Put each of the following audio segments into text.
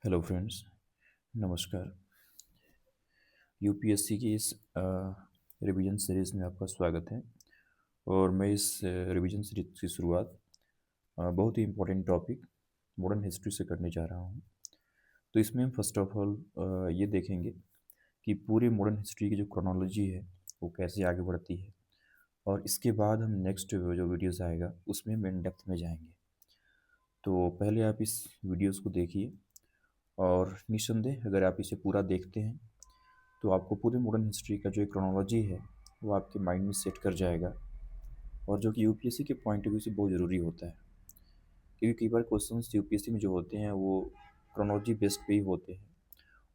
Hello friends, नमस्कार। UPSC की इस रिवीजन सीरीज़ में आपका स्वागत है। और मैं इस रिवीजन सीरीज की शुरुआत बहुत ही इम्पोर्टेंट टॉपिक मॉडर्न हिस्ट्री से करने जा रहा हूँ। तो इसमें हम फर्स्ट ऑफ ऑल ये देखेंगे कि पूरे मॉडर्न हिस्ट्री की जो क्रोनोलॉजी है वो कैसे आगे बढ़ती है। और इसके बाद हम नेक्स्ट जो वीडियोस आएगा उसमें हम इन डेप्थ में जाएंगे। तो पहले आप इस वीडियोस को देखिए और निस्संदेह अगर आप इसे पूरा देखते हैं तो आपको पूरी मॉडर्न हिस्ट्री का जो एक क्रोनोलॉजी है वो आपके माइंड में सेट कर जाएगा। और जो कि यूपीएससी के पॉइंट ऑफ व्यू से बहुत ज़रूरी होता है, क्योंकि कई बार क्वेश्चंस यूपीएससी में जो होते हैं वो क्रोनोलॉजी बेस्ड पे ही होते हैं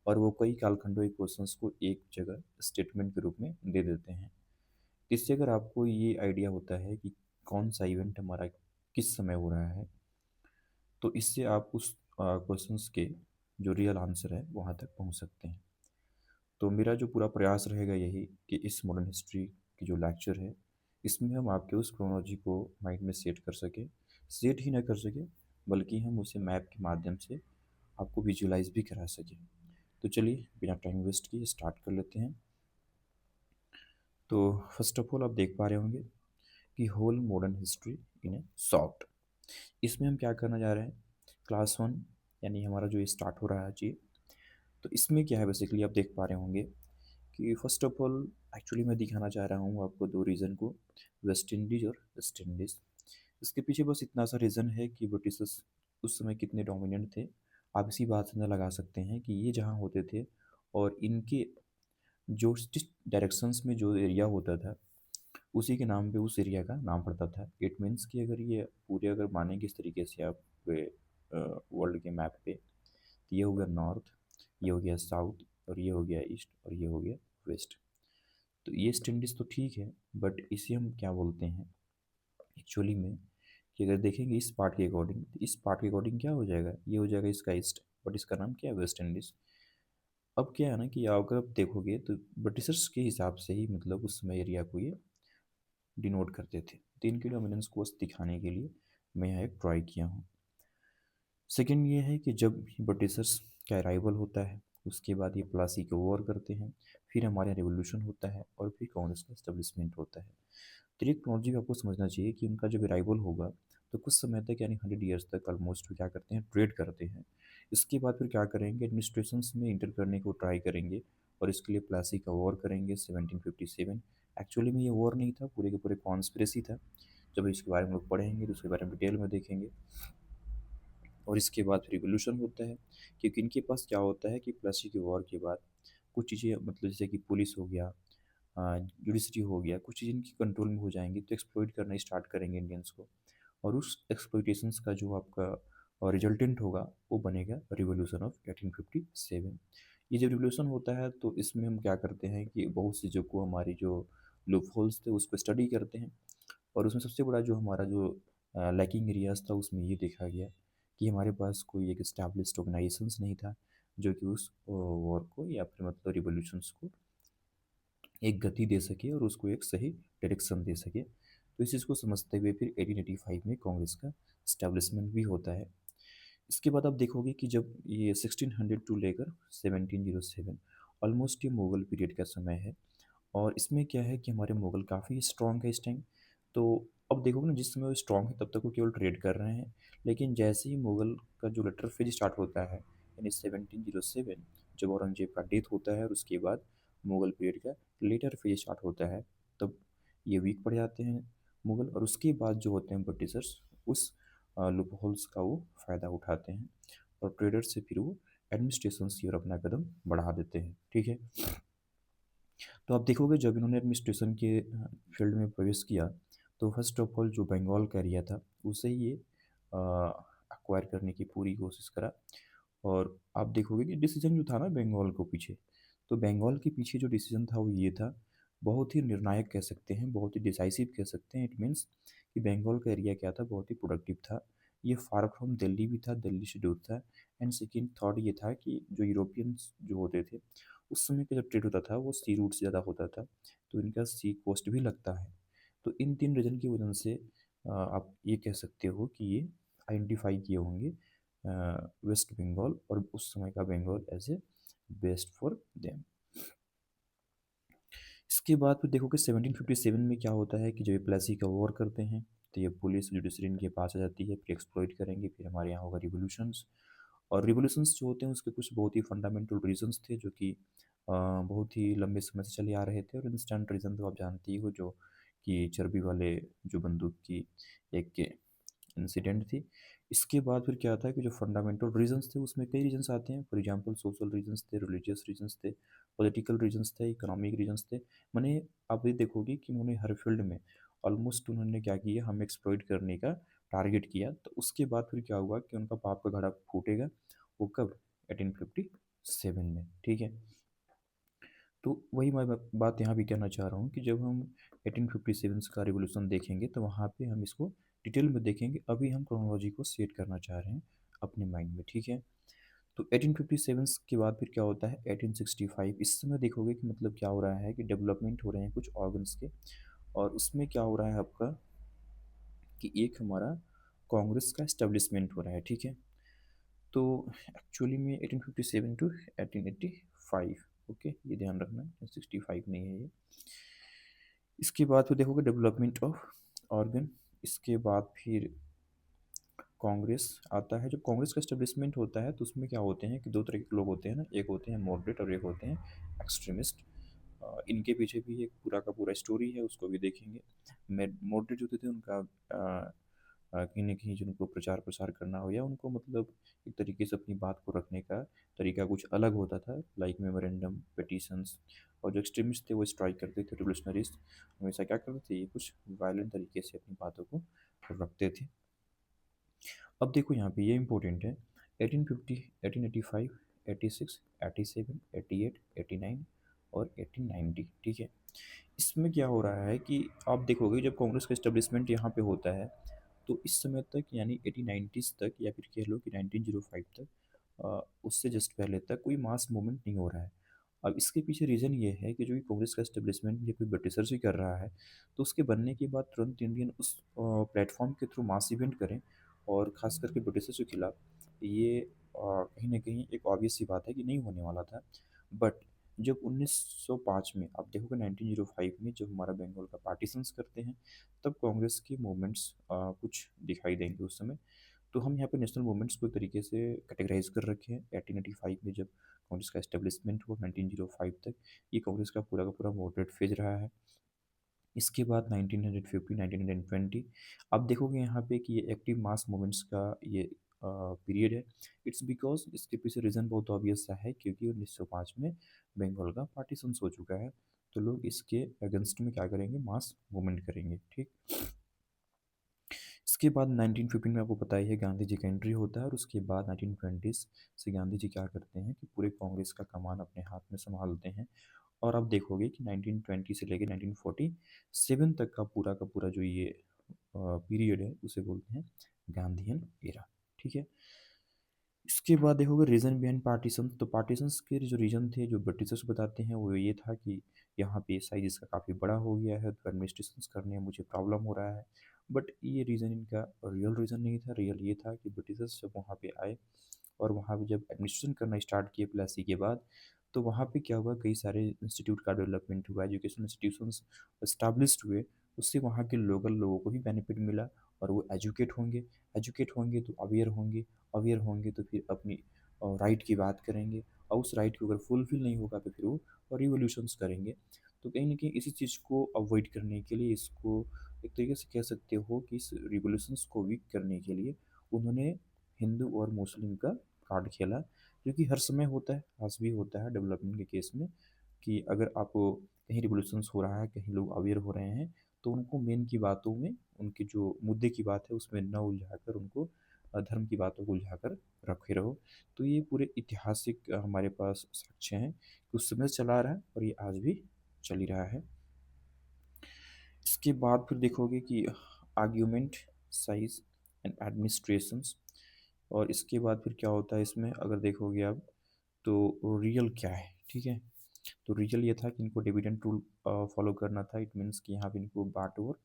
और वो कई कालखंडों के क्वेश्चंस को एक जगह स्टेटमेंट के रूप में दे देते हैं। इससे अगर आपको ये आइडिया होता है कि कौन सा इवेंट हमारा किस समय हो रहा है, तो इससे आप उस क्वेश्चंस के जो रियल आंसर है वहाँ तक पहुँच सकते हैं। तो मेरा जो पूरा प्रयास रहेगा यही कि इस मॉडर्न हिस्ट्री की जो लेक्चर है इसमें हम आपके उस क्रोनोलॉजी को माइंड में सेट कर सकें, सेट ही ना कर सकें बल्कि हम उसे मैप के माध्यम से आपको विजुलाइज भी करा सकें। तो चलिए बिना टाइम वेस्ट किए स्टार्ट कर लेते हैं। तो फर्स्ट ऑफ ऑल आप देख पा रहे होंगे कि whole modern history in a short. इसमें हम क्या करना जा रहे हैं, क्लास वन यानी हमारा जो ये स्टार्ट हो रहा है जी। तो इसमें क्या है बेसिकली आप देख पा रहे होंगे कि फर्स्ट ऑफ ऑल एक्चुअली मैं दिखाना चाह रहा हूँ आपको दो रीज़न को, वेस्ट इंडीज़ और वेस्ट इंडीज़। इसके पीछे बस इतना सा रीज़न है कि ब्रिटिशर्स उस समय कितने डोमिनेंट थे। आप इसी बात से अंदाज़ा लगा सकते हैं कि ये जहाँ होते थे और इनके जो जिस डायरेक्शंस में जो एरिया होता था उसी के नाम पे उस एरिया का नाम पड़ता था। इट मीन्स कि अगर ये पूरे अगर मानेंगे इस तरीके से आप वर्ल्ड के मैप पे, तो ये हो गया नॉर्थ, ये हो गया साउथ और ये हो गया ईस्ट और ये हो गया वेस्ट। तो ये स्टैंडिस तो ठीक है, बट इसे हम क्या बोलते हैं एक्चुअली में, कि अगर देखेंगे इस पार्ट के अकॉर्डिंग, तो इस पार्ट के अकॉर्डिंग क्या हो जाएगा, ये हो जाएगा इसका ईस्ट, बट इसका नाम क्या है, वेस्ट इंडीज। अब क्या है ना कि अगर आप देखोगे तो ब्रिटिशर्स के हिसाब से ही मतलब उस समय एरिया को ये डिनोट करते थे। 3 किलो को बस दिखाने के लिए मैं यहाँ एक ट्राई किया हूँ। सेकेंड ये है कि जब ब्रिटिशर्स का अराइवल होता है उसके बाद ये प्लासी को वॉर करते हैं, फिर हमारे यहाँ रिवोल्यूशन होता है और फिर कांग्रेस का स्टेब्लिशमेंट होता है। तो ये टेक्नोलॉजी भी आपको समझना चाहिए कि उनका जब अराइवल होगा तो कुछ समय तक यानी 100 ईयर्स तक ऑलमोस्ट क्या करते हैं, ट्रेड करते हैं। इसके बाद फिर क्या करेंगे, एडमिनिस्ट्रेशंस में इंटर करने को ट्राई करेंगे और इसके लिए प्लासी का वॉर करेंगे 1757। एक्चुअली में ये वॉर नहीं था, पूरे के पूरे कॉन्स्पिरेसी था। जब इसके बारे में हम लोग पढ़ेंगे तो उसके बारे में डिटेल में देखेंगे। और इसके बाद फिर रिवोल्यूशन होता है, क्योंकि इनके पास क्या होता है कि प्लासी के वॉर के बाद कुछ चीज़ें मतलब जैसे कि पुलिस हो गया, जुडिशरी हो गया, कुछ चीज़ें इनकी कंट्रोल में हो जाएंगी तो एक्सप्लॉइट करना स्टार्ट करेंगे इंडियंस को। और उस एक्सप्लॉइटेशंस का जो आपका रिजल्टेंट होगा वो बनेगा रिवोल्यूशन ऑफ 1857। ये जब रिवोल्यूशन होता है तो इसमें हम क्या करते हैं कि बहुत सी चीज़ों को, हमारी जो लूप होल्स थे उसको स्टडी करते हैं। और उसमें सबसे बड़ा जो हमारा जो लैकिंग एरियाज था उसमें ये देखा गया कि हमारे पास कोई एक इस्टेब्लिश्ड ऑर्गेनाइजेशंस नहीं था जो कि उस वॉर को या फिर मतलब रिवोल्यूशंस को एक गति दे सके और उसको एक सही डायरेक्शन दे सके। तो इस चीज़ को समझते हुए फिर 1885 में कांग्रेस का स्टैब्लिशमेंट भी होता है। इसके बाद आप देखोगे कि जब ये 1600 टू लेकर 1707 ऑलमोस्ट ये मुगल पीरियड का समय है। और इसमें क्या है कि हमारे मुगल काफ़ी स्ट्रॉन्ग है इस टाइम। तो अब देखोगे ना, जिस समय वो स्ट्रॉन्ग है तब तक वो केवल ट्रेड कर रहे हैं। लेकिन जैसे ही मुगल का जो लेटर फेज स्टार्ट होता है यानी 1707, जब औरंगजेब का डेथ होता है और उसके बाद मुगल पीरियड का लेटर फेज स्टार्ट होता है, तब ये वीक पड़ जाते हैं मुगल। और उसके बाद जो होते हैं ब्रिटिशर्स उस लूप होल्स का वो फ़ायदा उठाते हैं और ट्रेडर से फिर वो एडमिनिस्ट्रेशन की ओर अपना कदम बढ़ा देते हैं। ठीक है। तो आप देखोगे जब इन्होंने एडमिनिस्ट्रेशन के फील्ड में प्रवेश किया तो फर्स्ट ऑफ ऑल जो बंगाल का एरिया था उसे ही ये अक्वायर करने की पूरी कोशिश करा। और आप देखोगे कि डिसीजन जो था ना बंगाल को पीछे, तो बंगाल के पीछे जो डिसीजन था वो ये था, बहुत ही निर्णायक कह सकते हैं, बहुत ही डिसाइसिव कह सकते हैं। इट मीन्स कि बंगाल का एरिया क्या था, बहुत ही प्रोडक्टिव था। ये फार फ्रॉम दिल्ली भी था, दिल्ली से दूर था। एंड सेकेंड थॉट ये था कि जो यूरोपियंस जो होते थे उस समय का जो ट्रेड होता था वो सी रूट से ज़्यादा होता था, तो इनका सी कोस्ट भी लगता है। तो इन तीन रीज़न की वजह से आप ये कह सकते हो कि ये आइडेंटिफाई किए होंगे वेस्ट बंगाल और उस समय का Bengal as a best for them. इसके बाद फिर देखो कि 1757 में क्या होता है कि जब ये प्लासी का वॉर करते हैं तो ये पुलिस जुडिशरी इनके पास आ जाती है, फिर एक्सप्लॉइट करेंगे, फिर हमारे यहाँ होगा रिवोल्यूशंस। और रिवोल्यूशंस जो होते हैं उसके कुछ बहुत ही फंडामेंटल रीजंस थे जो कि बहुत ही लंबे समय से चले आ रहे थे। और इंस्टेंट रीजन तो आप जानती ही हो, जो कि चर्बी वाले जो बंदूक की एक इंसिडेंट थी। इसके बाद फिर क्या था कि जो फंडामेंटल रीजंस थे उसमें कई रीजंस आते हैं। फॉर एग्जांपल सोशल रीजंस थे, रिलीजियस रीजंस थे, पॉलिटिकल रीजंस थे, इकोनॉमिक रीजंस थे। मैंने आप ये देखोगे कि उन्होंने हर फील्ड में ऑलमोस्ट उन्होंने क्या किया, हमें एक्सप्लॉइट करने का टारगेट किया। तो उसके बाद फिर क्या हुआ कि उनका पाप का घड़ा फूटेगा। वो कब? 1857 में, ठीक है। तो वही मैं बात यहाँ भी कहना चाह रहा हूँ कि जब हम 1857 का रिवोल्यूशन देखेंगे तो वहाँ पे हम इसको डिटेल में देखेंगे। अभी हम क्रोनोलॉजी को सेट करना चाह रहे हैं अपने माइंड में, ठीक है। तो 1857 के बाद फिर क्या होता है, 1865। इस समय देखोगे कि मतलब क्या हो रहा है कि डेवलपमेंट हो रहे हैं कुछ ऑर्गन्स के। और उसमें क्या हो रहा है आपका कि एक हमारा कांग्रेस का एस्टेब्लिशमेंट हो रहा है, ठीक है। तो एक्चुअली में 1857 टू 1885, ओके, ये ध्यान रखना, 65 नहीं है ये। इसके बाद फिर देखोगे डेवलपमेंट ऑफ ऑर्गन। इसके बाद फिर कांग्रेस आता है। जब कांग्रेस का एस्टेब्लिशमेंट होता है तो उसमें क्या होते हैं कि दो तरह के लोग होते हैं ना, एक होते हैं मॉडरेट और एक होते हैं एक्सट्रीमिस्ट। इनके पीछे भी एक पूरा का पूरा स्टोरी है, उसको भी देखेंगे। मॉडरेट जो होते थे उनका कहीं ना कहीं जिनको प्रचार प्रसार करना हो या उनको मतलब एक तरीके से अपनी बात को रखने का तरीका कुछ अलग होता था, लाइक मेमोरेंडम, पिटीशंस। और जो एक्सट्रीमिस्ट थे वो स्ट्राइक करते थे, रिवोल्यूशनरिस्ट हमेशा क्या करते थे, ये कुछ वायलेंट तरीके से अपनी बातों को रखते थे। अब देखो यहाँ पे ये इंपॉर्टेंट है, 1850, 1885, 86, 87, 88, 89 और 1890, ठीक है। इसमें क्या हो रहा है कि आप देखोगे जब कांग्रेस का एस्टेब्लिशमेंट यहाँ पे होता है तो इस समय तक यानी 1890s तक या फिर कह लो कि 1905 तक, उससे जस्ट पहले तक कोई मास मूवमेंट नहीं हो रहा है। अब इसके पीछे रीज़न ये है कि जो ये कांग्रेस का एस्टेब्लिशमेंट ये कोई ब्रिटिशर से कर रहा है तो उसके बनने के बाद तुरंत इंडियन उस प्लेटफॉर्म के थ्रू मास इवेंट करें और ख़ास करके ब्रिटिशर्स के खिलाफ, ये कहीं ना कहीं एक ऑब्वियस सी बात है कि नहीं होने वाला था। बट जब 1905 में आप देखोगे, 1905 में जब हमारा बंगाल का पार्टीशंस करते हैं तब कांग्रेस के मूवमेंट्स कुछ दिखाई देंगे उस समय। तो हम यहाँ पे नेशनल मूवमेंट्स को एक तरीके से कैटेगराइज कर रखे हैं। 1885 में जब कांग्रेस का एस्टेब्लिशमेंट हुआ 1905 तक, ये कांग्रेस का पूरा मॉडरेट फेज रहा है। इसके बाद 1950, 1920 आप देखोगे यहाँ पे कि ये एक्टिव मास मूवमेंट्स का ये पीरियड है। इट्स बिकॉज इसके पीछे रीज़न बहुत ऑब्वियस सा है, क्योंकि 1905 में बंगाल का पार्टीशन हो चुका है। तो लोग इसके अगेंस्ट में क्या करेंगे, मास मूवमेंट करेंगे, ठीक। इसके बाद 1915 में आपको पता ही है गांधी जी का एंट्री होता है। और उसके बाद 1920 से गांधी जी क्या करते हैं कि पूरे कांग्रेस का कमान अपने हाथ में संभालते हैं। और आप देखोगे कि 1920 से लेकर 1947 तक का पूरा जो ये पीरियड है उसे बोलते हैं गांधीयन एरा, ठीक है। इसके बाद देखोगे रीजन बिहाइंड पार्टीशन। तो पार्टीशंस के जो रीजन थे जो ब्रिटिशर्स बताते हैं वो ये था कि यहाँ पे साइज इसका काफ़ी बड़ा हो गया है तो एडमिनिस्ट्रेशन करने में मुझे प्रॉब्लम हो रहा है। बट ये रीज़न इनका रियल रीज़न नहीं था। रियल ये था कि ब्रिटिशर्स जब वहाँ पे आए और वहाँ पे जब एडमिनिस्ट्रेशन करना स्टार्ट किए प्लासी के बाद, तो वहाँ पे क्या हुआ, कई सारे इंस्टीट्यूट का डेवलपमेंट हुआ, एजुकेशन इंस्टीट्यूशंस इस्टाब्लिश्ड हुए। उससे वहाँ के लोकल लोगों को भी बेनिफिट मिला और वो एजुकेट होंगे तो अवेयर होंगे तो फिर अपनी राइट की बात करेंगे। और उस राइट को अगर फुलफिल नहीं होगा तो फिर वो रिवोल्यूशंस करेंगे। तो कहीं ना कहीं इसी चीज़ को अवॉइड करने के लिए, इसको एक तरीके से कह सकते हो कि इस रिवोल्यूशंस को वीक करने के लिए उन्होंने हिंदू और मुस्लिम का कार्ड खेला, जो कि हर समय होता है, आज भी होता है डेवलपमेंट के केस में। कि अगर आप कहीं रिवोल्यूशंस हो रहा है, कहीं लोग अवेयर हो रहे हैं, तो उनको मेन की बातों में, उनकी जो मुद्दे की बात है उसमें न उलझाकर उनको धर्म की बातों को उलझाकर रखे रहो। तो ये पूरे ऐतिहासिक हमारे पास साक्ष्य हैं कि उस समय से चला आ रहा है और ये आज भी चल ही रहा है। इसके बाद फिर देखोगे कि आर्ग्यूमेंट, साइज एंड एडमिनिस्ट्रेशंस। और इसके बाद फिर क्या होता है इसमें अगर देखोगे आप, तो रियल क्या है, ठीक है। तो रियल ये था कि इनको डिविडेंड रूल फॉलो करना था। इट मीन्स कि यहाँ पे इनको बांट और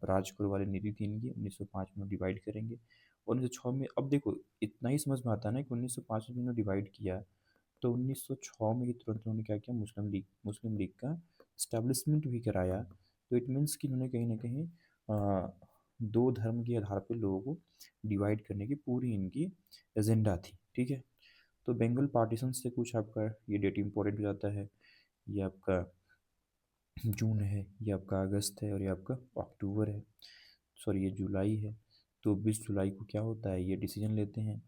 राज करो वाली नीति थी इनकी, 1905 में डिवाइड करेंगे। 1906 में अब देखो इतना ही समझ में आता है ना कि 1905 में इन्होंने डिवाइड किया, तो 1906 में ही तुरंत उन्होंने क्या किया, मुस्लिम लीग का इस्टेब्लिशमेंट भी कराया। तो इट मीन्स कि इन्होंने कहीं ना कहीं दो धर्म के आधार पर लोगों को डिवाइड करने की पूरी इनकी एजेंडा थी। ठीक है, तो बंगाल पार्टीशन से कुछ आपका ये डेट इंपॉर्टेंट हो जाता है। ये आपका जून है, ये आपका अगस्त है, और ये आपका अक्टूबर है, सॉरी ये जुलाई है। तो 20 जुलाई को क्या होता है, ये डिसीजन लेते हैं,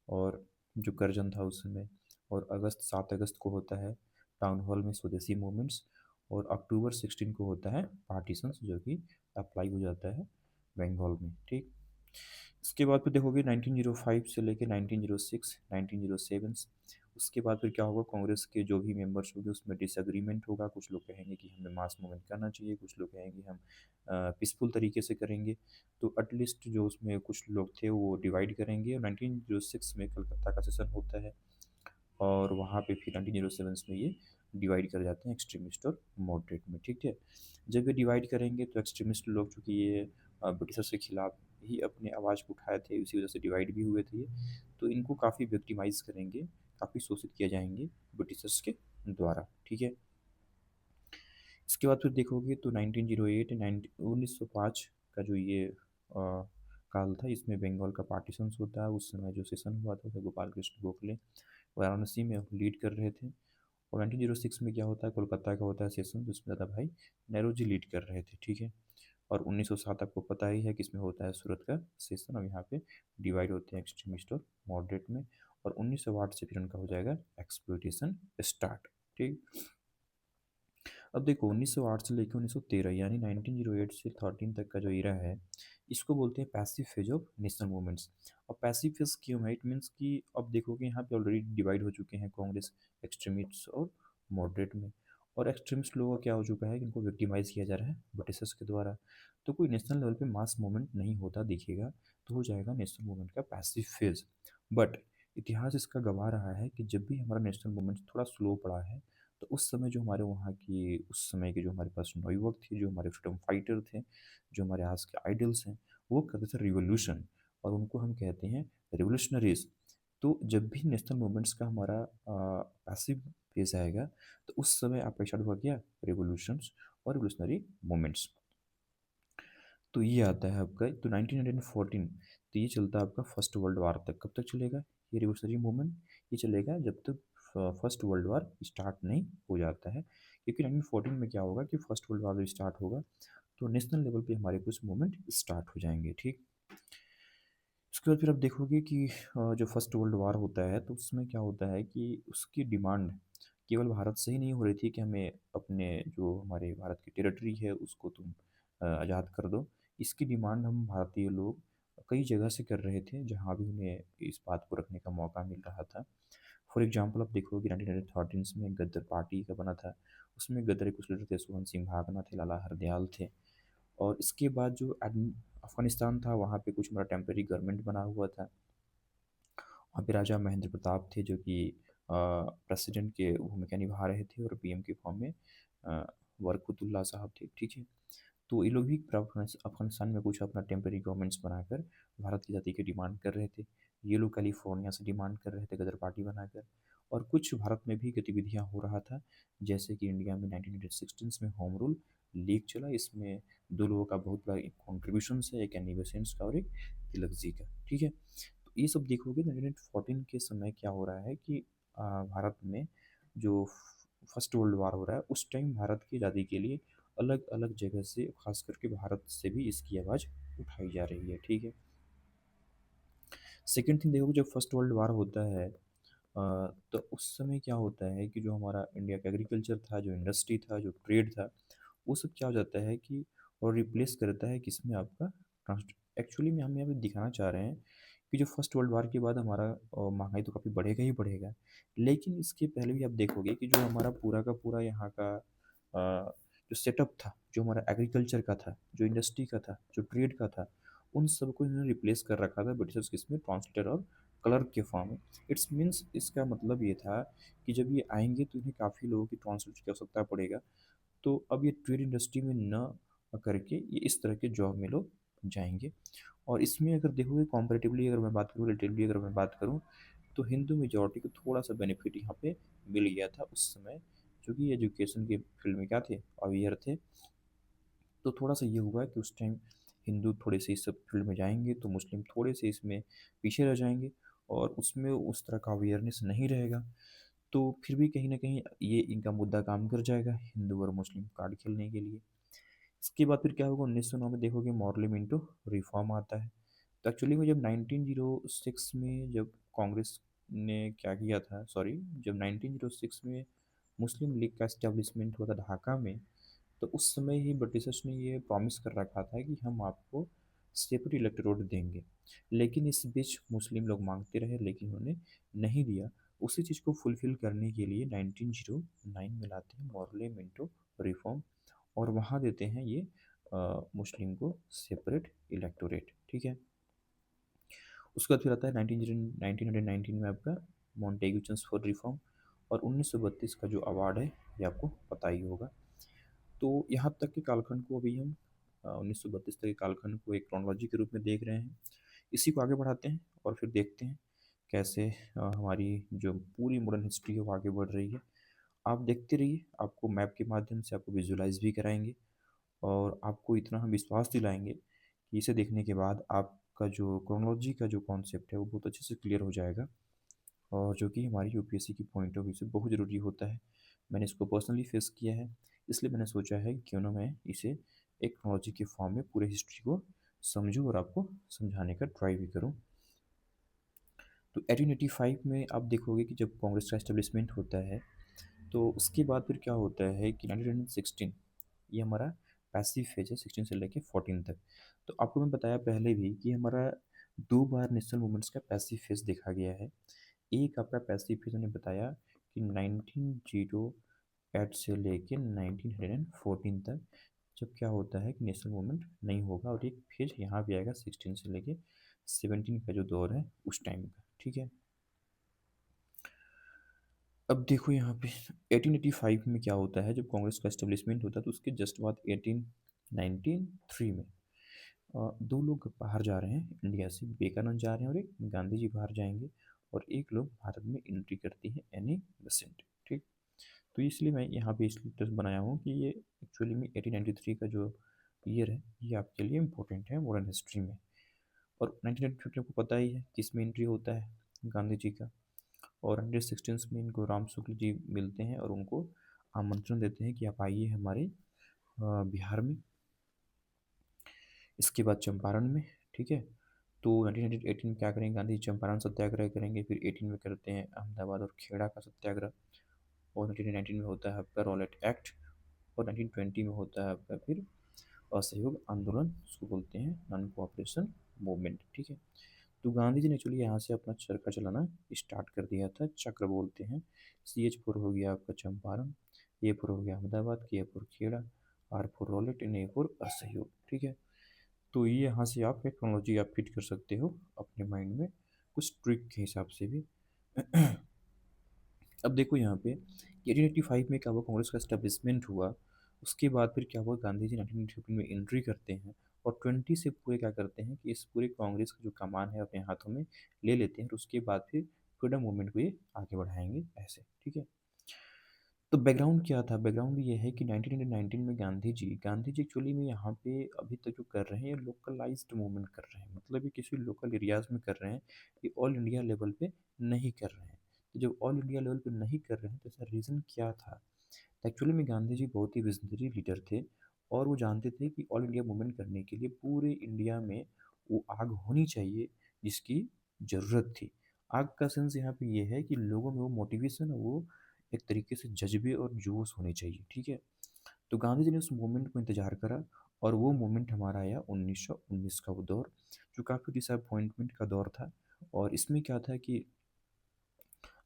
और जो करजन था उस समय। और 7 अगस्त को होता है टाउन हॉल में स्वदेशी मूवमेंट्स। और अक्टूबर 16 को होता है पार्टीशंस, जो कि अप्लाई हो जाता है बंगाल में। ठीक, इसके बाद फिर देखोगे 1905 से लेके 1906, 1907, उसके बाद फिर क्या होगा, कांग्रेस के जो भी मेंबर्स होंगे उसमें डिसएग्रीमेंट होगा। कुछ लोग कहेंगे कि हमें मास मूवमेंट करना चाहिए, कुछ लोग कहेंगे हम पीसफुल तरीके से करेंगे। तो एटलीस्ट जो उसमें कुछ लोग थे वो डिवाइड करेंगे, और 1906 में कलकत्ता का सेशन होता है, और वहाँ पे फिर 1907 में ये डिवाइड कर जाते हैं एक्सट्रीमिस्ट और मॉडरेट में। ठीक है, जब ये डिवाइड करेंगे तो एक्सट्रीमिस्ट लोग, चूँकि ये ब्रिटिशर्स के खिलाफ ही अपने आवाज़ को उठाए थे, इसी वजह से डिवाइड भी हुए थे ये। तो इनको काफ़ी विक्टिमाइज करेंगे, काफ़ी शोषित किया जाएंगे ब्रिटिशर्स के द्वारा। ठीक है, इसके बाद फिर देखोगे तो 1908 1905 का जो ये काल था, इसमें बंगाल का पार्टीशंस होता है। उस समय जो सेशन हुआ था, गोपाल कृष्ण गोखले वाराणसी में लीड कर रहे थे। और 1906 में क्या होता है, कोलकाता का होता है सेशन, जिसमें दादा भाई नेहरू जी लीड कर रहे थे। ठीक है, और 1907 आपको पता ही है किसमें होता है, सूरत का सेशन, और यहाँ पे डिवाइड होते हैं एक्सट्रीमिस्ट और मॉडरेट में। और 1908 से फिर उनका हो जाएगा एक्सप्लोइटेशन स्टार्ट। ठीक, अब देखो 1908 से लेकर 1913 यानी 1908 से 13 तक का जो इरा है, इसको बोलते हैं passive phase of national movements. और पैसिव फेज क्यों है, इट मीन्स कि अब देखो कि यहाँ पे ऑलरेडी डिवाइड हो चुके हैं कांग्रेस एक्सट्रीमिस्ट और मॉडरेट में। और एक्सट्रीमिस्ट लोगों का क्या हो चुका है कि इनको विक्टिमाइज किया जा रहा है ब्रिटिशर्स के द्वारा। तो कोई नेशनल लेवल पे मास मूवमेंट नहीं होता दिखेगा, तो हो जाएगा नेशनल मूवमेंट का पैसिव फेज। बट इतिहास इसका गवाह रहा है कि जब भी हमारा नेशनल मूवमेंट थोड़ा स्लो पड़ा है, तो उस समय जो हमारे वहाँ की उस समय के जो हमारे पास नौ युवक थे, जो हमारे फ्रीडम फाइटर थे, जो हमारे आज के आइडल्स हैं, वो करते थे रिवोल्यूशन, और उनको हम कहते हैं रिवोल्यूशनरीज। तो जब भी नेशनल मूवमेंट्स का हमारा पैसिव फेज आएगा, तो उस समय आपका स्टार्ट हुआ क्या, रिवोल्यूशंस और रिवोल्यूशनरी मूवमेंट्स। तो ये आता है आपका, तो 1914, तो ये चलता है आपका फर्स्ट वर्ल्ड वार तक। कब तक चलेगा ये रिवोल्यूशनरी मूवमेंट, ये चलेगा जब तक फर्स्ट वर्ल्ड वार स्टार्ट नहीं हो जाता है। क्योंकि 1914 में क्या होगा कि फर्स्ट वर्ल्ड वार जब स्टार्ट होगा, तो नेशनल लेवल पे हमारे कुछ मूवमेंट स्टार्ट हो जाएंगे। ठीक, उसके बाद फिर आप देखोगे कि जो फर्स्ट वर्ल्ड वार होता है, तो उसमें क्या होता है कि उसकी डिमांड केवल भारत से ही नहीं हो रही थी कि हमें अपने जो हमारे भारत की टेरिटरी है उसको तुम आज़ाद कर दो। इसकी डिमांड हम भारतीय लोग कई जगह से कर रहे थे, जहाँ भी उन्हें इस बात को रखने का मौका मिल रहा था। फॉर एग्जाम्पल आप देखोगे 1913 में गद्दर पार्टी का बना था। उसमें गद्दर के कुछ लीडर थे, सोहन सिंह भागना थे, लाला हरदयाल थे। और इसके बाद जो अफगानिस्तान था, वहाँ पे कुछ हमारा टेम्परेरी गवर्नमेंट बना हुआ था। वहाँ पे राजा महेंद्र प्रताप थे, जो कि प्रेसिडेंट के भूमिका निभा रहे थे, और पीएम के फॉर्म में बरकतुल्ला साहब थे। ठीक है, तो ये लोग भी अफगानिस्तान में कुछ अपना टेम्परेरी गवर्नमेंट्स बनाकर भारत की जाति की डिमांड कर रहे थे। ये लोग कैलिफोर्निया से डिमांड कर रहे थे गदर पार्टी बनाकर। और कुछ भारत में भी गतिविधियां हो रहा था, जैसे कि इंडिया में 1916 में होम रूल लीग चला। इसमें दो लोगों का बहुत बड़ा कॉन्ट्रीब्यूशन है, एक एनी बेसेंट का और एक तिलक जी का। ठीक है, तो ये सब देखोगे 1914 के समय क्या हो रहा है कि भारत में जो फर्स्ट वर्ल्ड वार हो रहा है, उस टाइम भारत की आज़ादी के लिए अलग अलग जगह से, खास करके भारत से भी इसकी आवाज़ उठाई जा रही है। ठीक है, सेकेंड थिंग देखोगे जब फर्स्ट वर्ल्ड वार होता है, तो उस समय क्या होता है कि जो हमारा इंडिया का एग्रीकल्चर था, जो इंडस्ट्री था, जो ट्रेड था, वो सब क्या हो जाता है कि और रिप्लेस करता है किसमें, आपका ट्रांसपोर्ट। एक्चुअली में हम यहाँ पे दिखाना चाह रहे हैं कि जो फर्स्ट वर्ल्ड वार के बाद हमारा महंगाई तो काफ़ी बढ़ेगा ही बढ़ेगा, लेकिन इसके पहले भी आप देखोगे कि जो हमारा पूरा का पूरा यहाँ का जो सेटअप था, जो हमारा एग्रीकल्चर का था, जो इंडस्ट्री का था, जो ट्रेड का था, उन सबको इन्होंने रिप्लेस कर रखा था ब्रिटिशर्स किसमें, ट्रांसलेटर और क्लर्क के फॉर्म में। इट्स मीन्स इसका मतलब ये था कि जब ये आएंगे तो इन्हें काफ़ी लोगों की ट्रांसलेट की आवश्यकता पड़ेगा। तो अब ये ट्रेड इंडस्ट्री में न करके ये इस तरह के जॉब में लोग जाएंगे। और इसमें अगर देखोगे कॉम्परेटिवली अगर मैं बात करूँ, रिलेटिवली अगर मैं बात करूँ, तो हिंदू मेजॉरिटी को थोड़ा सा बेनिफिट यहाँ पे मिल गया था उस समय, क्योंकि एजुकेशन के फील्ड में क्या थे, अवेयर थे। तो थोड़ा सा ये हुआ कि उस टाइम हिंदू थोड़े से इस सब फील्ड में जाएंगे तो मुस्लिम थोड़े से इसमें पीछे रह जाएंगे, और उसमें उस तरह का अवेयरनेस नहीं रहेगा। तो फिर भी कहीं ना कहीं ये इनका मुद्दा काम कर जाएगा हिंदू और मुस्लिम कार्ड खेलने के लिए। इसके बाद फिर क्या होगा, 1909 में देखोगे मॉरले मिंटो रिफॉर्म आता है। तो एक्चुअली में जब 1906 में जब कांग्रेस ने क्या किया था, सॉरी, जब 1906 में मुस्लिम लीग का एस्टेब्लिशमेंट हुआ था ढाका में, तो उस समय ही ब्रिटिशर्स ने ये प्रॉमिस कर रखा था कि हम आपको सेपरेट इलेक्टोरेट देंगे। लेकिन इस बीच मुस्लिम लोग मांगते रहे लेकिन उन्होंने नहीं दिया। उसी चीज़ को फुलफिल करने के लिए 1909 में लाते हैं मॉरले मिंटो रिफॉर्म, और वहाँ देते हैं ये मुस्लिम को सेपरेट इलेक्टोरेट। ठीक है। उसके बाद फिर आता है 1919 में आपका मॉन्टेग्यू फॉर रिफॉर्म, और 1932 का जो अवार्ड है ये आपको पता ही होगा। तो यहाँ तक के कालखंड को अभी हम 1932 तक के कालखंड को एक क्रोनोलॉजी के रूप में देख रहे हैं। इसी को आगे बढ़ाते हैं और फिर देखते हैं कैसे हमारी जो पूरी मॉडर्न हिस्ट्री है वो आगे बढ़ रही है। आप देखते रहिए, आपको मैप के माध्यम से आपको विजुलाइज भी कराएंगे, और आपको इतना हम विश्वास दिलाएंगे कि इसे देखने के बाद आपका जो क्रोनोलॉजी का जो कॉन्सेप्ट है वो बहुत अच्छे से क्लियर हो जाएगा, और जो कि हमारी यूपीएससी की पॉइंट ऑफ व्यू से बहुत ज़रूरी होता है। मैंने इसको पर्सनली फेस किया है, इसलिए मैंने सोचा है कि क्यों ना मैं इसे एक क्रोनोलॉजी के फॉर्म में पूरे हिस्ट्री को समझूं और आपको समझाने का ट्राई भी करूं। तो 1885 में आप देखोगे कि जब कांग्रेस का एस्टेब्लिशमेंट होता है, तो उसके बाद फिर क्या होता है कि 1916 ये हमारा पैसिव फेज है, 16 से लेके 14 तक। तो आपको मैं बताया पहले भी कि हमारा दो बार नेशनल मूवमेंट्स का पैसिव फेज देखा गया है। एक आपका पैसिव फेज मैंने बताया कि 1908 से लेके 1914 तक, जब क्या होता है कि नेशनल मूवमेंट नहीं होगा, और एक फेज यहाँ भी आएगा 16 से लेके 17 का जो दौर है उस टाइम का। ठीक है। अब देखो यहाँ पे 1885 में क्या होता है, जब कांग्रेस का एस्टेब्लिशमेंट होता है तो उसके जस्ट बाद 1893 में दो लोग बाहर जा रहे हैं इंडिया से, विवेकानंद जा रहे हैं और एक गांधी जी बाहर जाएंगे, और एक लोग भारत में एंट्री करती है, एनी बेसेंट। ठीक। तो इसलिए मैं यहाँ पे इसलिए टेस्ट बनाया हूँ कि ये एक्चुअली में 1893 का जो ईयर है ये आपके लिए इम्पोर्टेंट है मॉडर्न हिस्ट्री में। और 1993 को पता ही है किस में एंट्री होता है, गांधी जी का। और 1916 में इनको राम शुक्ल जी मिलते हैं और उनको आमंत्रण देते हैं कि आप आइए हमारे बिहार में। इसके बाद चंपारण में। ठीक है। तो 1918 में क्या करेंगे, गांधी जी चंपारण सत्याग्रह करेंगे, फिर 18 में करते हैं अहमदाबाद और खेड़ा का सत्याग्रह, और 1919 में होता है आपका रॉलेट एक्ट, और 1920 में होता है आपका फिर असहयोग आंदोलन, उसको बोलते हैं नॉन कोऑपरेशन मूवमेंट। ठीक है। तो गांधी जी ने एक्चुअली यहाँ से अपना चरखा चलाना स्टार्ट कर दिया था, चक्र बोलते हैं। CH4 हो गया आपका चंपारण, A4 हो गया Ahmedabad, K4 Kheda, R4 Rowlatt, A4 असहयोग। ठीक है। तो ये यहाँ से आप टेक्नोलॉजी आप फिट कर सकते हो अपने माइंड में कुछ ट्रिक के हिसाब से भी। अब देखो यहाँ पे 1885 में क्या हुआ, कांग्रेस का स्टैब्लिशमेंट हुआ। उसके बाद फिर क्या हुआ, गांधी जी 1915 में एंट्री करते हैं, और 20 से पूरे क्या करते हैं कि इस पूरे कांग्रेस का जो कमान है अपने हाथों में ले लेते हैं, और उसके बाद फिर फ्रीडम मूवमेंट को ये आगे बढ़ाएंगे ऐसे। ठीक है। तो बैकग्राउंड क्या था, बैकग्राउंड ये है कि 1919 में गांधी जी एक्चुअली में यहाँ पे अभी तक जो कर रहे हैं लोकलाइज्ड मूवमेंट कर रहे हैं, मतलब ये किसी लोकल एरियाज में कर रहे हैं, ये ऑल इंडिया लेवल पे नहीं कर रहे हैं। तो जब ऑल इंडिया लेवल पे नहीं कर रहे हैं तो इसका रीज़न क्या था। एक्चुअली में गांधी जी बहुत ही विजनरी लीडर थे, और वो जानते थे कि ऑल इंडिया मूवमेंट करने के लिए पूरे इंडिया में वो आग होनी चाहिए जिसकी ज़रूरत थी। आग का सेंस यहाँ पे ये है कि लोगों में वो मोटिवेशन, वो एक तरीके से जज्बे और जोश होने चाहिए। ठीक है। तो गांधी जी ने उस मोमेंट को इंतजार करा, और वो मोमेंट हमारा आया 1919 का वो दौर, जो काफ़ी डिसअपॉइंटमेंट का दौर था। और इसमें क्या था कि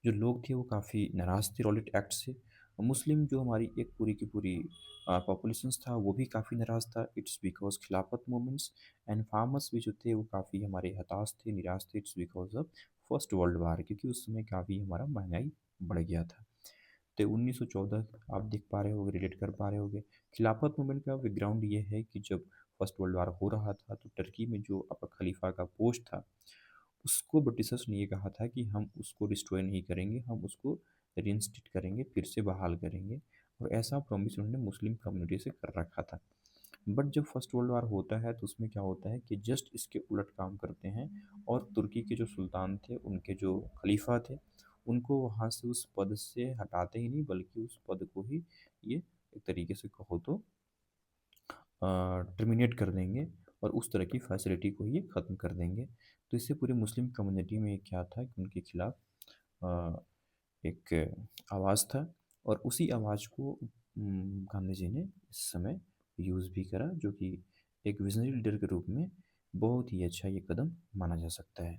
जो लोग थे वो काफ़ी नाराज़ थे रॉलेट एक्ट से। मुस्लिम जो हमारी एक पूरी की पूरी पॉपुलेशंस था वो भी काफ़ी नाराज़ था, इट्स बिकॉज खिलाफत मूवमेंट्स। एंड फार्मर्स भी जो थे वो काफ़ी हमारे हताश थे, निराश थे, it's because of first world war, क्योंकि उस समय काफ़ी हमारा महंगाई बढ़ गया था। तो 1914 आप देख पा रहे होगे, रिलेट कर पा रहे होगे। खिलाफत मूवमेंट का बैकग्राउंड ये है कि जब फर्स्ट वर्ल्ड वार हो रहा था तो टर्की में जो आपका खलीफा का पोस्ट था उसको ब्रिटिशर्स ने ये कहा था कि हम उसको डिस्ट्रॉय नहीं करेंगे, हम उसको रीइंस्टेट करेंगे, फिर से बहाल करेंगे। और ऐसा प्रॉमिस उन्होंने मुस्लिम कम्युनिटी से कर रखा था। बट जब फर्स्ट वर्ल्ड वार होता है तो उसमें क्या होता है कि जस्ट इसके उलट काम करते हैं और तुर्की के जो सुल्तान थे, उनके जो खलीफा थे, उनको वहाँ से उस पद से हटाते ही नहीं बल्कि उस पद को ही ये एक तरीके से कहो तो टर्मिनेट कर देंगे और उस तरह की फैसिलिटी को ये ख़त्म कर देंगे। तो इससे पूरी मुस्लिम कम्युनिटी में क्या था कि उनके खिलाफ एक आवाज़ था और उसी आवाज़ को गांधी जी ने इस समय यूज़ भी करा, जो कि एक विजनरी लीडर के रूप में बहुत ही अच्छा ये कदम माना जा सकता है।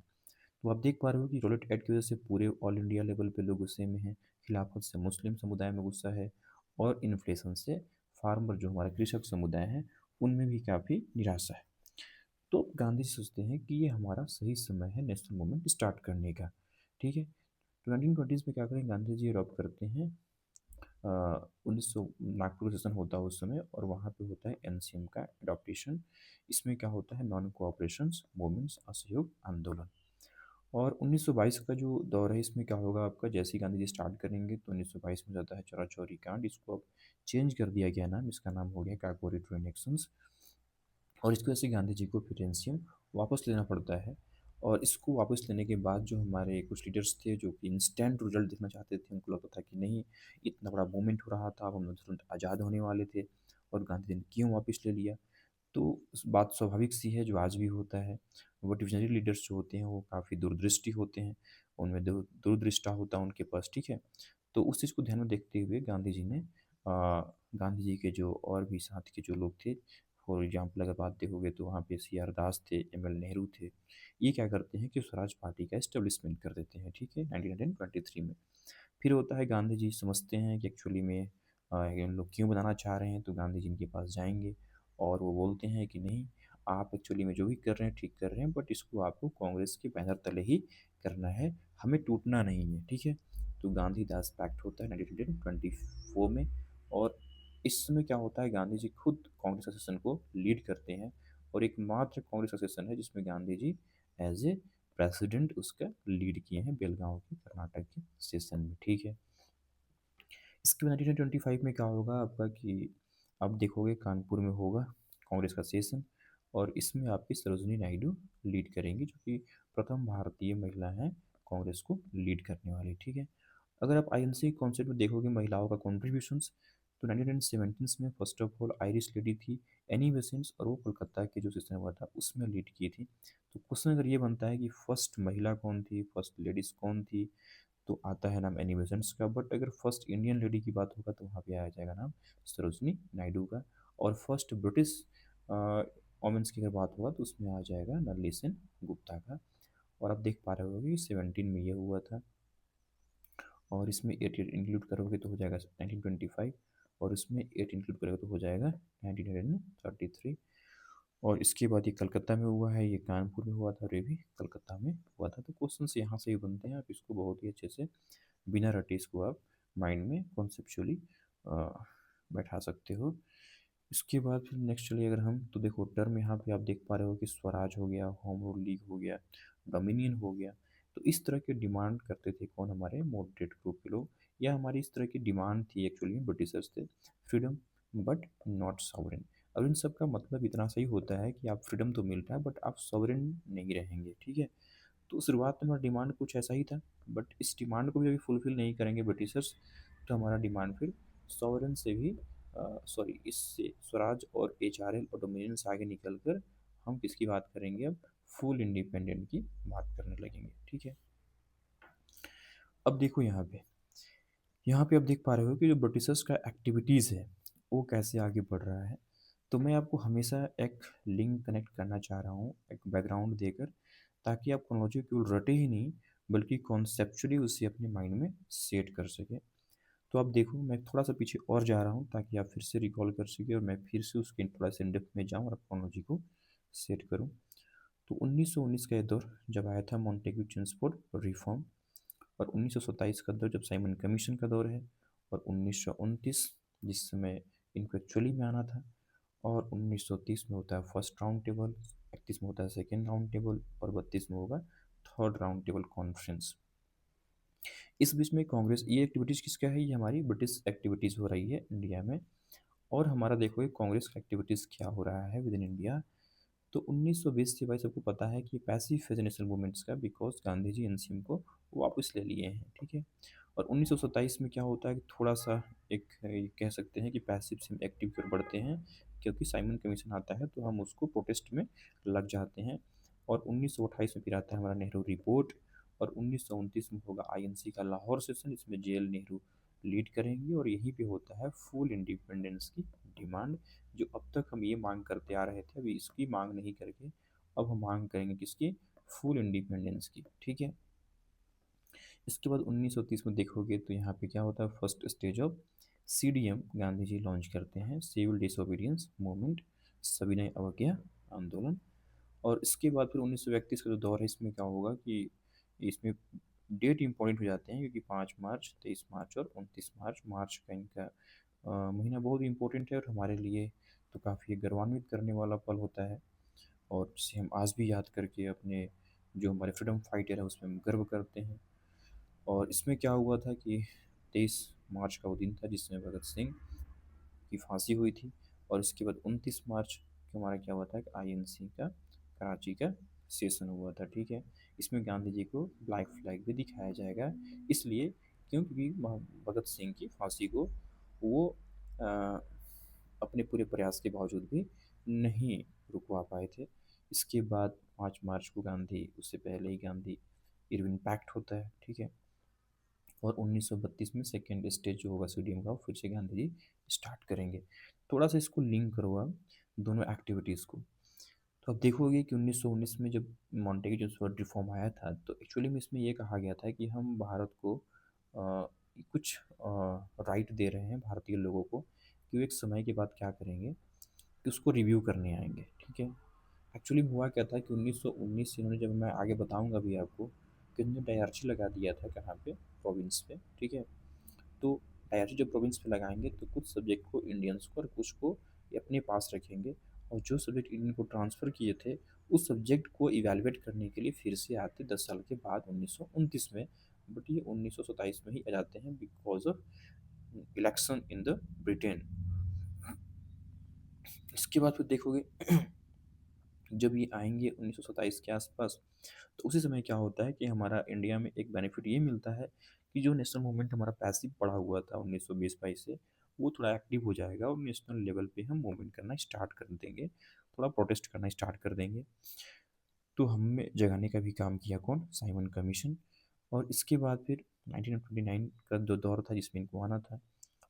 तो आप देख पा रहे हो कि रॉलेट एक्ट की वजह से पूरे ऑल इंडिया लेवल पे लोग गुस्से में हैं, खिलाफत से मुस्लिम समुदाय में गुस्सा है और इन्फ्लेशन से फार्मर जो हमारे कृषक समुदाय हैं उनमें भी काफ़ी निराशा है। तो गांधी जी सोचते हैं कि ये हमारा सही समय है नेशनल मूवमेंट स्टार्ट करने का। ठीक है, तो 1920 में क्या करें, गांधी जी अडॉप्ट करते हैं 1900 नागपुर सेशन होता है उस समय और वहाँ पे होता है एनसीएम का अडॉप्टेशन। इसमें क्या होता है, नॉन कोऑपरेशन मूवमेंट्स असहयोग आंदोलन। और 1922 का जो दौर है इसमें क्या होगा आपका, जैसे ही गांधी जी स्टार्ट करेंगे तो 1922 में जाता है चौरा चौरी कांड। इसको अब चेंज कर दिया गया नाम, इसका नाम हो गया काकोरी ट्रेन एक्शंस। और इसकी वजह से गांधी जी को फिर एनसीएम वापस लेना पड़ता है। और इसको वापस लेने के बाद जो हमारे कुछ लीडर्स थे जो कि इंस्टेंट रिजल्ट देखना चाहते थे, उनको लगता था कि नहीं, इतना बड़ा मूवमेंट हो रहा था, अब हम लोग तुरंत आज़ाद होने वाले थे और गांधी जी ने क्यों वापस ले लिया। तो बात स्वाभाविक सी है जो आज भी होता है। वो डिविजनरी लीडर्स जो होते हैं वो काफ़ी दूरदृष्टि होते हैं, उनमें दूरदृष्टा होता है उनके पास। ठीक है, तो उस चीज़ को ध्यान में देखते हुए गांधी जी ने गांधी जी के जो और भी साथ के जो लोग थे, फॉर एग्जाम्पल अगर बात देखोगे तो वहाँ पे सी आर दास थे, एम एल नेहरू थे। ये क्या करते हैं कि स्वराज पार्टी का इस्टेब्लिशमेंट कर देते हैं। ठीक है, 1923 में। फिर होता है गांधी जी समझते हैं कि एक्चुअली में ये लोग क्यों बनाना चाह रहे हैं, तो गांधी जी इनके पास जाएंगे और वो बोलते हैं कि नहीं, आप एक्चुअली में जो भी कर रहे हैं ठीक कर रहे हैं, बट इसको आपको कांग्रेस के बैनर तले ही करना है, हमें टूटना नहीं है। ठीक है, तो गांधी दास पैक्ट होता है 1924 में। और इस समय क्या होता है, गांधी जी खुद कांग्रेस सेशन को लीड करते हैं और एकमात्र कांग्रेस सेशन है जिसमें Gandhi ji as a president उसका लीड किए हैं, बेलगांव के कर्नाटक के सेशन में। ठीक है, इसके बाद 1925 में क्या होगा आपका कि आप देखोगे कानपुर में होगा कांग्रेस का सेशन और इसमें आपकी सरोजिनी नायडू लीड करेंगी, जो कि प्रथम भारतीय महिला हैं कांग्रेस को लीड करने वाली। ठीक है, अगर आप आईएनसी कॉन्सेप्ट में देखोगे महिलाओं का कॉन्ट्रीब्यूशंस, तो 1917 में first of all Irish lady थी एनी बेसेंट्स, और वो कोलकाता के जो सेशन हुआ था उसमें लीड की थी। तो क्वेश्चन अगर ये बनता है कि फर्स्ट महिला कौन थी, फर्स्ट लेडीज कौन थी, तो आता है नाम एनी बेसेंट्स का। बट अगर फर्स्ट इंडियन लेडी की बात होगा तो वहाँ पे आ जाएगा नाम सरोजनी नायडू का। और फर्स्ट ब्रिटिश वोमेंस की अगर बात होगा तो उसमें आ जाएगा नलिनी सेन गुप्ता का। और आप देख पा रहे हो कि 17 में ये हुआ था और इसमें 8 इंक्लूड करोगे तो हो जाएगा 1925 और इसमें 8 इंक्लूड करोगे तो हो जाएगा 1933। और इसके बाद ये कलकत्ता में हुआ है, ये कानपुर में हुआ था और ये भी कलकत्ता में हुआ था। तो क्वेश्चन यहाँ से ही बनते हैं, आप इसको बहुत ही अच्छे से बिना रटे इसको आप माइंड में कॉन्सेप्चुअली बैठा सकते हो। इसके बाद फिर नेक्स्ट चलिए अगर हम तो देखो टर्म यहाँ पे आप देख पा रहे हो कि स्वराज हो गया, होम रूल लीग हो गया, डोमिनियन हो गया। तो इस तरह के डिमांड करते थे कौन, हमारे मॉडरेट ग्रुप के लोग, या हमारी इस तरह की डिमांड थी एक्चुअली ब्रिटिशर्स थे, फ्रीडम बट नॉट सॉवरेन। अब इन सब का मतलब इतना सही होता है कि आप फ्रीडम तो मिल रहा है बट आप सॉवरेन नहीं रहेंगे। ठीक है, तो शुरुआत में हमारा डिमांड कुछ ऐसा ही था, बट इस डिमांड को भी अभी फुलफिल नहीं करेंगे ब्रिटिशर्स, तो हमारा डिमांड फिर सॉवरेन से भी सॉरी इससे स्वराज और एचआरएल और डोमिनियन से आगे निकल कर हम किसकी बात करेंगे, अब फुल इंडिपेंडेंट की बात करने लगेंगे। ठीक है, अब देखो यहाँ पे आप देख पा रहे हो कि जो ब्रिटिशर्स का एक्टिविटीज़ है वो कैसे आगे बढ़ रहा है। तो मैं आपको हमेशा एक लिंक कनेक्ट करना चाह रहा हूँ एक बैकग्राउंड देकर, ताकि आप क्रोनोलॉजी केवल रटे ही नहीं बल्कि कॉन्सेप्चुअली उसे अपने माइंड में सेट कर सके। तो आप देखो मैं थोड़ा सा पीछे और जा रहा हूँ ताकि आप फिर से रिकॉल कर सके और मैं फिर से उसके थोड़ा सा डेप्थ में जाऊँ और क्रोनोलॉजी को सेट करूँ। तो 1919 का ये दौर जब आया था मॉन्टेग्यू चेम्सफोर्ड रिफॉर्म, और 1927 का दौर जब साइमन कमीशन का दौर है, और 1929 जिस समय इनको एक्चुअली में आना था, और 1930 में होता है फर्स्ट राउंड टेबल, 31 में होता है सेकेंड राउंड टेबल और 32 में होगा थर्ड राउंड टेबल कॉन्फ्रेंस। इस बीच में कांग्रेस, ये एक्टिविटीज़ किसका है, ये हमारी ब्रिटिश एक्टिविटीज़ हो रही है इंडिया में। और हमारा देखो ये कांग्रेस का एक्टिविटीज़ क्या हो रहा है विद इन इंडिया। तो 1920 से भाई सबको पता है कि पैसिव फेडरेशनल मूवमेंट्स का, बिकॉज गांधी जी एनसीएम को वापस ले लिए हैं, ठीक है। और 1927 में क्या होता है कि थोड़ा सा एक ये कह सकते हैं कि पैसिव से एक्टिव की ओर बढ़ते हैं, क्योंकि साइमन कमीशन आता है तो हम उसको प्रोटेस्ट में लग जाते हैं। और 1928 में फिर आता है हमारा नेहरू रिपोर्ट। और 1929 में होगा आईएनसी का लाहौर सेशन, इसमें जेएल नेहरू लीड करेंगे और यहीं पे होता है फुल इंडिपेंडेंस की डिमांड। जो अब तक हम ये मांग करते आ रहे थे, अभी इसकी मांग नहीं करके अब हम मांग करेंगे किसकी, फुल इंडिपेंडेंस की, ठीक है। इसके बाद 1930 में देखोगे तो यहाँ पे क्या होता है, first stage of CDM Gandhi ji launch करते हैं, सिविल डिसोबीडियंस मूवमेंट, सविनय अवज्ञा आंदोलन। और इसके बाद फिर 1931 का जो दौर है, इसमें क्या होगा कि इसमें डेट इंपॉर्टेंट हो जाते हैं, क्योंकि 5 मार्च, 23 मार्च और 29 मार्च, मार्च का इनका महीना बहुत इंपॉर्टेंट है और हमारे लिए तो काफ़ी गौरवान्वित करने वाला पल होता है। और जिसे हम आज भी याद करके अपने जो हमारे फ्रीडम फाइटर है उसमें हम गर्व करते हैं। और इसमें क्या हुआ था कि 23 मार्च का वो दिन था जिसमें भगत सिंह की फांसी हुई थी। और इसके बाद 29 मार्च को हमारा क्या हुआ था कि आईएनसी का कराची का सेशन हुआ था, ठीक है। इसमें गांधी जी को ब्लैक फ्लैग भी दिखाया जाएगा, इसलिए क्योंकि भगत सिंह की फांसी को वो अ, अपने पूरे प्रयास के बावजूद भी नहीं रुकवा पाए थे। इसके बाद 5 मार्च को गांधी, उससे पहले ही गांधी इरविन पैक्ट होता है, ठीक है। और 1932 में सेकेंड स्टेज जो होगा सीडीएम का, वो फिर से गांधी जी स्टार्ट करेंगे। थोड़ा सा इसको लिंक करो आप दोनों एक्टिविटीज़ को, तो आप देखोगे कि 1919 में जब मॉन्टेग्यू जो स्वर्ड रिफॉर्म आया था, तो एक्चुअली में इसमें ये कहा गया था कि हम भारत को कुछ राइट दे रहे हैं भारतीय लोगों को, कि वो एक समय के बाद क्या करेंगे कि उसको रिव्यू करने आएंगे, ठीक है। एक्चुअली हुआ क्या था कि 1919 से इन्होंने, जब मैं आगे बताऊंगा भी आपको, कि इन्होंने डायरची लगा दिया था कहाँ पे, प्रोविंस पे, ठीक है। तो डायरेक्टली जब प्रोविंस पे लगाएंगे तो कुछ सब्जेक्ट को इंडियंस को और कुछ को ये अपने पास रखेंगे। और जो सब्जेक्ट इंडियन को ट्रांसफ़र किए थे, उस सब्जेक्ट को इवेलुएट करने के लिए फिर से आते 10 साल के बाद 1929 में। बट ये 1927 में ही आ जाते हैं because of election in the Britain. इसके बाद फिर देखोगे जब ये आएंगे 1927 के आसपास, तो उसी समय क्या होता है कि हमारा इंडिया में एक बेनिफिट ये मिलता है कि जो नेशनल मूवमेंट हमारा पैसिव पड़ा हुआ था 1920-22 से, वो थोड़ा एक्टिव हो जाएगा और नेशनल लेवल पे हम मूवमेंट करना स्टार्ट कर देंगे, थोड़ा प्रोटेस्ट करना स्टार्ट कर देंगे। तो हमें जगाने का भी काम किया कौन, साइमन कमीशन। और इसके बाद फिर 1929 का जो दौर था जिसमें इनको आना था।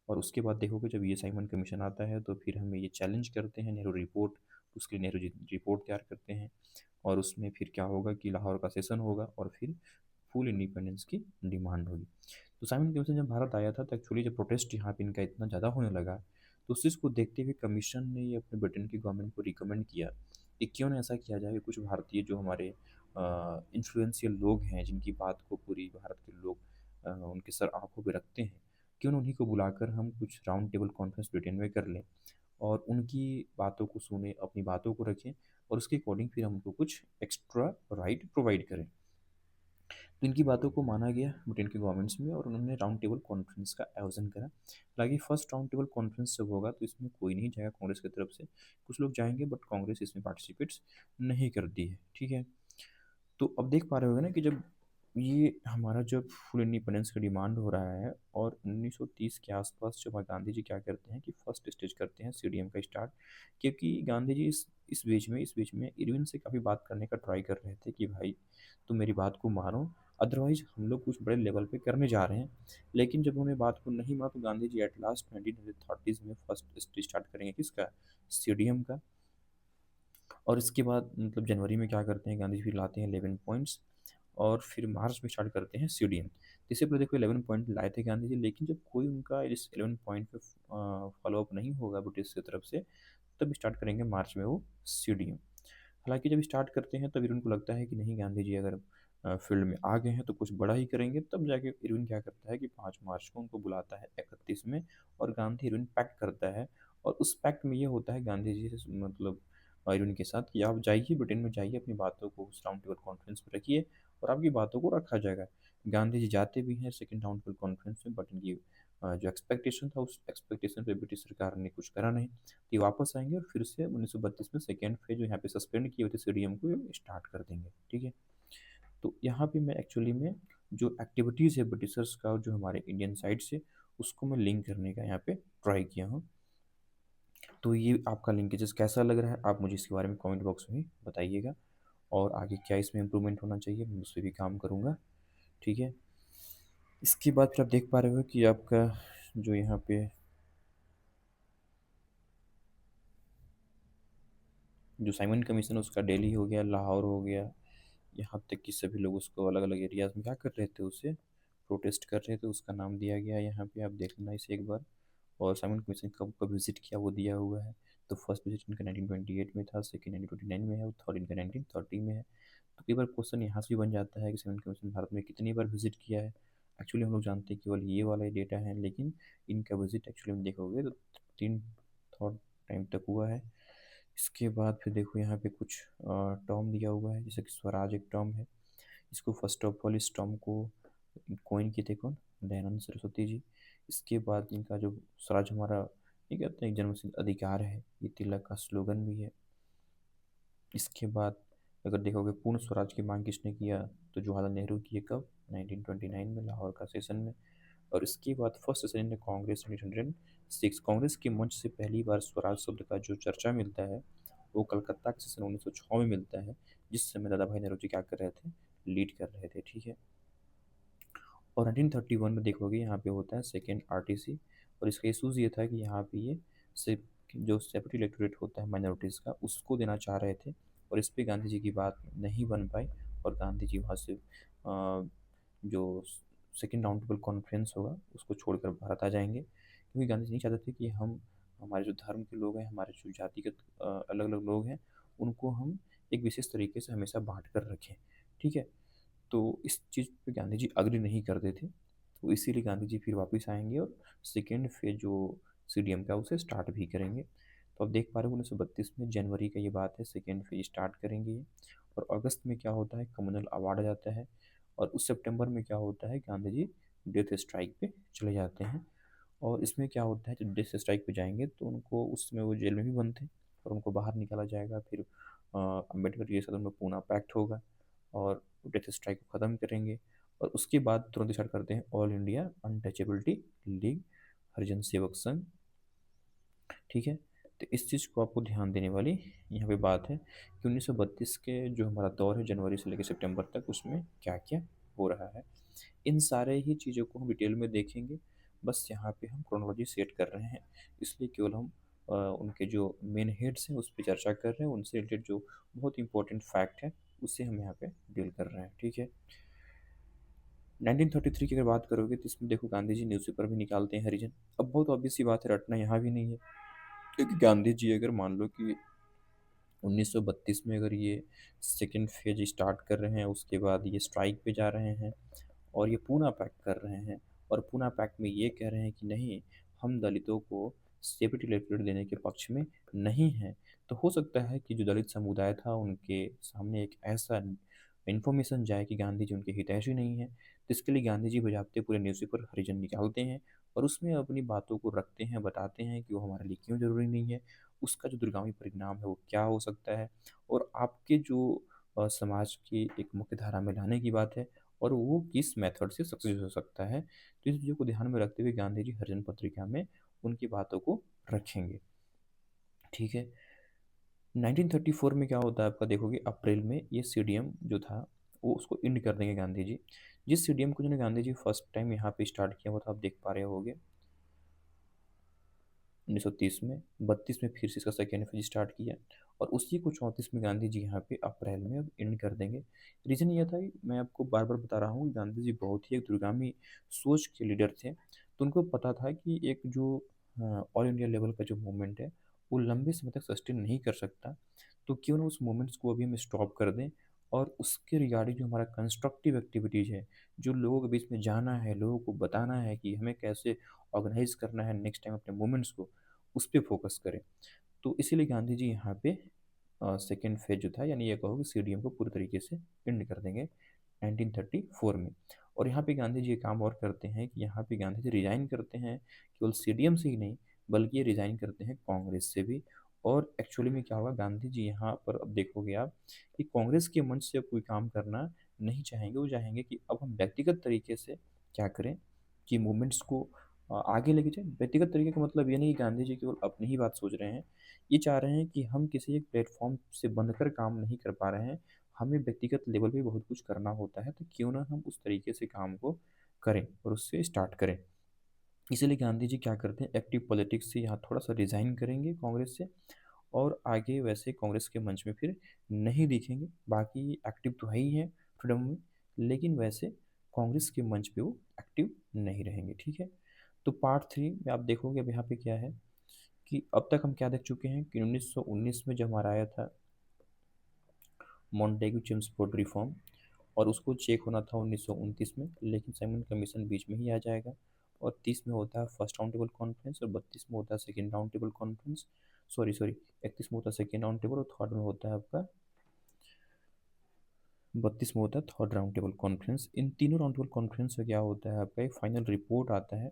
और उसके बाद देखोगे जब ये साइमन कमीशन आता है तो फिर हमें ये चैलेंज करते हैं नेहरू रिपोर्ट, उसके लिए नेहरू जी रिपोर्ट तैयार करते हैं। और उसमें फिर क्या होगा कि लाहौर का सेशन होगा और फिर फुल इंडिपेंडेंस की डिमांड होगी। तो साइमन कमीशन जब भारत आया था तो एक्चुअली जब प्रोटेस्ट यहाँ पे इनका इतना ज़्यादा होने लगा, तो उस चीज़ को देखते हुए कमीशन ने ये अपने ब्रिटेन की गवर्नमेंट को रिकमेंड किया कि क्यों ना ऐसा किया जाए कि कुछ भारतीय जो हमारे इन्फ्लुएंशियल लोग हैं, जिनकी बात को पूरी भारत के लोग उनके सर आंखों पे रखते हैं, क्यों ना उन्हीं को बुलाकर हम कुछ राउंड टेबल कॉन्फ्रेंस ब्रिटेन में कर लें और उनकी बातों को सुने, अपनी बातों को रखें और उसके अकॉर्डिंग फिर हम उनको कुछ एक्स्ट्रा राइट प्रोवाइड करें। तो इनकी बातों को माना गया ब्रिटेन के गवर्नमेंट्स में और उन्होंने राउंड टेबल कॉन्फ्रेंस का आयोजन करा। हालांकि फर्स्ट राउंड टेबल कॉन्फ्रेंस जब होगा तो इसमें कोई नहीं जाएगा कांग्रेस की तरफ से, कुछ लोग जाएंगे बट कांग्रेस इसमें पार्टिसिपेट्स नहीं करती है, ठीक है। तो अब देख पा रहे होगे ना कि जब ये हमारा जब फुल इंडिपेंडेंस का डिमांड हो रहा है और 1930 के आसपास जब गांधी जी क्या करते हैं कि फर्स्ट स्टेज करते हैं सीडीएम का स्टार्ट। क्योंकि गांधी जी इस बीच में इरविन से काफ़ी बात करने का ट्राई कर रहे थे कि भाई तुम मेरी बात को मानो, अदरवाइज हम लोग कुछ बड़े लेवल पे करने जा रहे हैं। लेकिन जब उन्होंने बात को नहीं माना तो गांधी जी एट लास्ट 1930 में फर्स्ट स्टेज स्टार्ट करेंगे किसका, सीडीएम का। और इसके बाद मतलब जनवरी में क्या करते हैं गांधी जी, फिर लाते हैं 11 पॉइंट्स और फिर मार्च में स्टार्ट करते हैं सीडीएम। इससे पहले देखो 11 पॉइंट लाए थे गांधी जी, लेकिन जब कोई उनका इस 11 पॉइंट पे फॉलोअप नहीं होगा ब्रिटिश की तरफ से, तब स्टार्ट करेंगे मार्च में वो सीडीएम। हालांकि जब स्टार्ट करते हैं तब इरविन को लगता है कि नहीं, गांधी जी अगर फील्ड में आ गए हैं तो कुछ बड़ा ही करेंगे। तब जाके इरविन क्या करता है कि 5 मार्च को उनको बुलाता है 31 में और गांधी इरविन पैक्ट करता है और उस पैक्ट में ये होता है गांधी जी से मतलब आयरन के साथ कि आप जाइए ब्रिटेन में जाइए, अपनी बातों को उस राउंड टेबल कॉन्फ्रेंस में रखिए और आपकी बातों को रखा जाएगा। गांधी जी जाते भी हैं सेकंड राउंड टेबल कॉन्फ्रेंस में, बट इनकी जो एक्सपेक्टेशन था उस एक्सपेक्टेशन पे ब्रिटिश सरकार ने कुछ करा नहीं। तो ये वापस आएंगे और फिर से 1932 में सेकेंड फेज जो यहाँ पे सस्पेंड किए हुए थे सीडीएम को स्टार्ट कर देंगे। ठीक है, तो यहाँ पे मैं एक्चुअली में जो एक्टिविटीज़ है ब्रिटिशर्स का और जो हमारे इंडियन साइड से, उसको मैं लिंक करने का यहाँ पे ट्राई किया हूँ। तो ये आपका लिंकेजेस कैसा लग रहा है, आप मुझे इसके बारे में कमेंट बॉक्स में बताइएगा, और आगे क्या इसमें इम्प्रूवमेंट होना चाहिए मैं उस पर भी काम करूँगा। ठीक है, इसके बाद फिर आप देख पा रहे हो कि आपका जो यहाँ पे जो साइमन कमीशन उसका दिल्ली हो गया, लाहौर हो गया, यहाँ तक कि सभी लोग उसको अलग अलग एरियाज में क्या कर रहे थे, उसे प्रोटेस्ट कर रहे थे, उसका नाम दिया गया है यहाँ पे, आप देख लेना इसे एक बार। और साइमन कमीशन कब कब विजिट किया वो दिया हुआ है। तो फर्स्ट विजिट इनका 1928 में था, सेकेंड 1929 में है, और थर्ड इनका 1930 में है। तो कई बार क्वेश्चन यहाँ से भी बन जाता है कि साइमन कमीशन भारत में कितनी बार विजिट किया है। एक्चुअली हम लोग जानते हैं केवल ये वाला डेटा है, लेकिन इनका विजिट एक्चुअली में देखोगे तो तीन थर्ड टाइम तक हुआ है। इसके बाद फिर देखो यहाँ पे कुछ टर्म दिया हुआ है, जैसे कि स्वराज एक टर्म है। इसको फर्स्ट ऑफ ऑल इस टर्म को कोइन किए थे कौन, दयानंद सरस्वती जी। इसके बाद इनका जो स्वराज हमारा ये कहते हैं एक जन्मसिद्ध अधिकार है, ये तिलक का स्लोगन भी है। इसके बाद अगर देखोगे पूर्ण स्वराज की मांग किसने किया, तो जवाहरलाल नेहरू की, कब 1929 में लाहौर का सेशन में। और इसके बाद फर्स्ट सेशन ने कांग्रेस 1906, कांग्रेस के मंच से पहली बार स्वराज शब्द का जो चर्चा मिलता है वो कलकत्ता के सेशन 1906 में मिलता है, जिस समय दादा भाई नौरोजी क्या कर रहे थे, लीड कर रहे थे। ठीक है, और 1931 में देखोगे यहाँ पे होता है सेकेंड आरटीसी, और इसका इशूज़ ये था कि यहाँ पे ये से जो सेपरेट इलेक्टोरेट होता है माइनॉरिटीज़ का, उसको देना चाह रहे थे, और इस पे गांधी जी की बात नहीं बन पाई, और गांधी जी वहाँ से जो सेकेंड राउंड टेबल कॉन्फ्रेंस होगा उसको छोड़कर भारत आ जाएंगे, क्योंकि गांधी जी नहीं चाहते थे कि हम हमारे जो धर्म के लोग हैं, हमारे जो जातिगत अलग अलग लोग हैं, उनको हम एक विशेष तरीके से हमेशा बांट कर रखें। ठीक है, तो इस चीज़ पे गांधी जी अग्री नहीं करते थे, तो इसीलिए गांधी जी फिर वापस आएंगे और सेकेंड फेज जो सीडीएम का उसे स्टार्ट भी करेंगे। तो आप देख पा रहे हो 1932 में जनवरी का ये बात है, सेकेंड फेज स्टार्ट करेंगे ये। और अगस्त में क्या होता है, कम्युनल अवार्ड आ जाता है। और उस सितंबर में क्या होता है, गांधी जी डेथ स्ट्राइक पे चले जाते हैं। और इसमें क्या होता है, जब डेथ स्ट्राइक पे जाएंगे तो उनको उस समय वो जेल में भी बंद थे, और उनको बाहर निकाला जाएगा। फिर अम्बेडकर के साथ उनका पूना पैक्ट होगा और डेथ स्ट्राइक को ख़त्म करेंगे। और उसके बाद तुरंत स्टार्ट करते हैं all India untouchability league, Harijan Sevak Sangh. ठीक है, तो इस चीज़ को आपको ध्यान देने वाली यहाँ पे बात है कि 1932 के जो हमारा दौर है जनवरी से लेकर सितंबर तक, उसमें क्या क्या हो रहा है, इन सारे ही चीज़ों को हम डिटेल में देखेंगे। बस यहाँ पे हम क्रोनोलॉजी सेट कर रहे हैं, इसलिए केवल हम उनके जो मेन हेड्स हैं उस पर चर्चा कर रहे हैं, उनसे रिलेटेड जो बहुत इंपॉर्टेंट फैक्ट है उससे हम यहाँ पे डील कर रहे हैं। ठीक है, 1933 की अगर बात करोगे तो इसमें देखो गांधी जी न्यूज़पेपर भी निकालते हैं हरिजन। अब बहुत ऑब्वियस सी बात है, रटना यहाँ भी नहीं है, क्योंकि गांधी जी अगर मान लो कि 1932 में अगर ये सेकेंड फेज स्टार्ट कर रहे हैं, उसके बाद ये स्ट्राइक पे जा रहे हैं और ये पूना पैक्ट कर रहे हैं, और पूना पैक्ट में ये कह रहे हैं कि नहीं, हम दलितों को सेपरेट इलेक्टोरेट देने के पक्ष में नहीं हैं, तो हो सकता है कि जो दलित समुदाय था उनके सामने एक ऐसा इन्फॉर्मेशन जाए कि गांधी जी उनके हितैषी नहीं है। तो इसके लिए गांधी जी बजाते पूरे न्यूज़पेपर हरिजन निकालते हैं और उसमें अपनी बातों को रखते हैं, बताते हैं कि वो हमारे लिए क्यों ज़रूरी नहीं है, उसका जो दूरगामी परिणाम है वो क्या हो सकता है, और आपके जो समाज की एक मुख्य धारा में लाने की बात है, और वो किस मेथड से सक्सेस हो सकता है। तो इस चीज़ों को ध्यान में रखते हुए गांधी जी हरिजन पत्रिका में उनकी बातों को रखेंगे। ठीक है, 1934 में क्या होता है आपका, देखोगे अप्रैल में ये सीडीएम जो था वो उसको इंड कर देंगे गांधी जी। जिस सीडीएम को जिन्होंने गांधी जी फर्स्ट टाइम यहाँ पे स्टार्ट किया, वो था आप देख पा रहे होगे 1930 में, 32 में फिर से इसका सेकेंड फेज स्टार्ट किया, और उसी को 34 में गांधी जी यहाँ पे अप्रैल में अब एंड कर देंगे। रीज़न ये था कि मैं आपको बार बार बता रहा हूँ कि गांधी जी बहुत ही एक दूरगामी सोच के लीडर थे, तो उनको पता था कि एक जो ऑल इंडिया लेवल का जो मूवमेंट है वो लंबे समय तक सस्टेन नहीं कर सकता, तो क्यों ना उस मूवमेंट्स को अभी हम स्टॉप कर दें, और उसके रिगार्डिंग जो हमारा कंस्ट्रक्टिव एक्टिविटीज़ है, जो लोगों के बीच में जाना है, लोगों को बताना है कि हमें कैसे ऑर्गेनाइज करना है नेक्स्ट टाइम अपने मूवमेंट्स को, उस पे फोकस करें। तो इसीलिए गांधी जी यहाँ पे सेकेंड फेज जो था, यानी ये कहो कि सीडीएम को पूरी तरीके से एंड कर देंगे 1934 में। और यहाँ पे गांधी जी एक काम और करते हैं कि यहाँ पे गांधी जी रिजाइन करते हैं, केवल सीडीएम से ही नहीं बल्कि ये रिजाइन करते हैं कांग्रेस से भी। और एक्चुअली में क्या होगा, गांधी जी यहाँ पर अब देखोगे आप कि कांग्रेस के मंच से अब कोई काम करना नहीं चाहेंगे। वो चाहेंगे कि अब हम व्यक्तिगत तरीके से क्या करें कि मूवमेंट्स को आगे लेके जाएं। व्यक्तिगत तरीके का मतलब ये नहीं कि गांधी जी केवल अपनी ही बात सोच रहे हैं, ये चाह रहे हैं कि हम किसी एक प्लेटफॉर्म से बनकर काम नहीं कर पा रहे हैं, हमें व्यक्तिगत लेवल पे बहुत कुछ करना होता है, तो क्यों ना हम उस तरीके से काम को करें और उससे स्टार्ट करें। इसीलिए गांधी जी क्या करते हैं, एक्टिव पॉलिटिक्स से यहाँ थोड़ा सा रिजाइन करेंगे कांग्रेस से, और आगे वैसे कांग्रेस के मंच में फिर नहीं दिखेंगे। बाकी एक्टिव तो है ही है फ्रीडम में, लेकिन वैसे कांग्रेस के मंच पे वो एक्टिव नहीं रहेंगे। ठीक है, तो पार्ट 3 में आप देखोगे अब यहाँ पे क्या है कि अब तक हम क्या देख चुके हैं कि 1919 में जब हमारा आया था मॉन्टेग्यू चेम्सफोर्ड रिफॉर्म, और उसको चेक होना था 1929 में, लेकिन साइमन कमीशन बीच में ही आ जाएगा। और 30 में होता है फर्स्ट राउंड टेबल कॉन्फ्रेंस, और 32 में होता है second round table conference. Sorry 31 में होता है सेकेंड राउंड टेबल, और थर्ड में होता है आपका 32 में होता है थर्ड राउंड टेबल कॉन्फ्रेंस। इन तीनों राउंड टेबल कॉन्फ्रेंस में क्या होता है, आपका एक फाइनल रिपोर्ट आता है,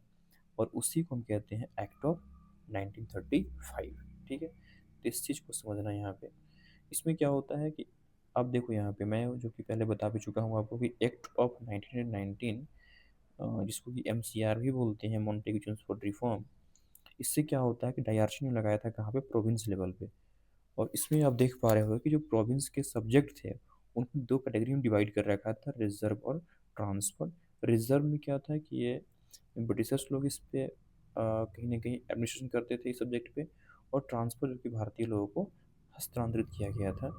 और उसी को हम कहते हैं एक्ट ऑफ 1935। ठीक है, तो इस चीज़ को समझना यहाँ पे। इसमें क्या होता है कि अब देखो यहाँ पे मैं जो कि पहले बता भी चुका हूँ आपको कि एक्ट ऑफ 1919, जिसको कि एमसीआर भी बोलते हैं, मॉन्टेग्यू चेम्सफोर्ड रिफॉर्म, इससे क्या होता है कि डायरेक्शन ने लगाया था कहाँ पे, प्रोविंस लेवल पे। और इसमें आप देख पा रहे हो कि जो प्रोविंस के सब्जेक्ट थे उनको दो कैटेगरी में डिवाइड कर रखा था, रिजर्व और ट्रांसफर। रिजर्व में क्या था कि ये ब्रिटिशर्स लोग इस पे कहीं ना कहीं एडमिनिस्ट्रेशन करते थे इस सब्जेक्ट पे, और ट्रांसफर जो कि भारतीय लोगों को हस्तांतरित किया गया था।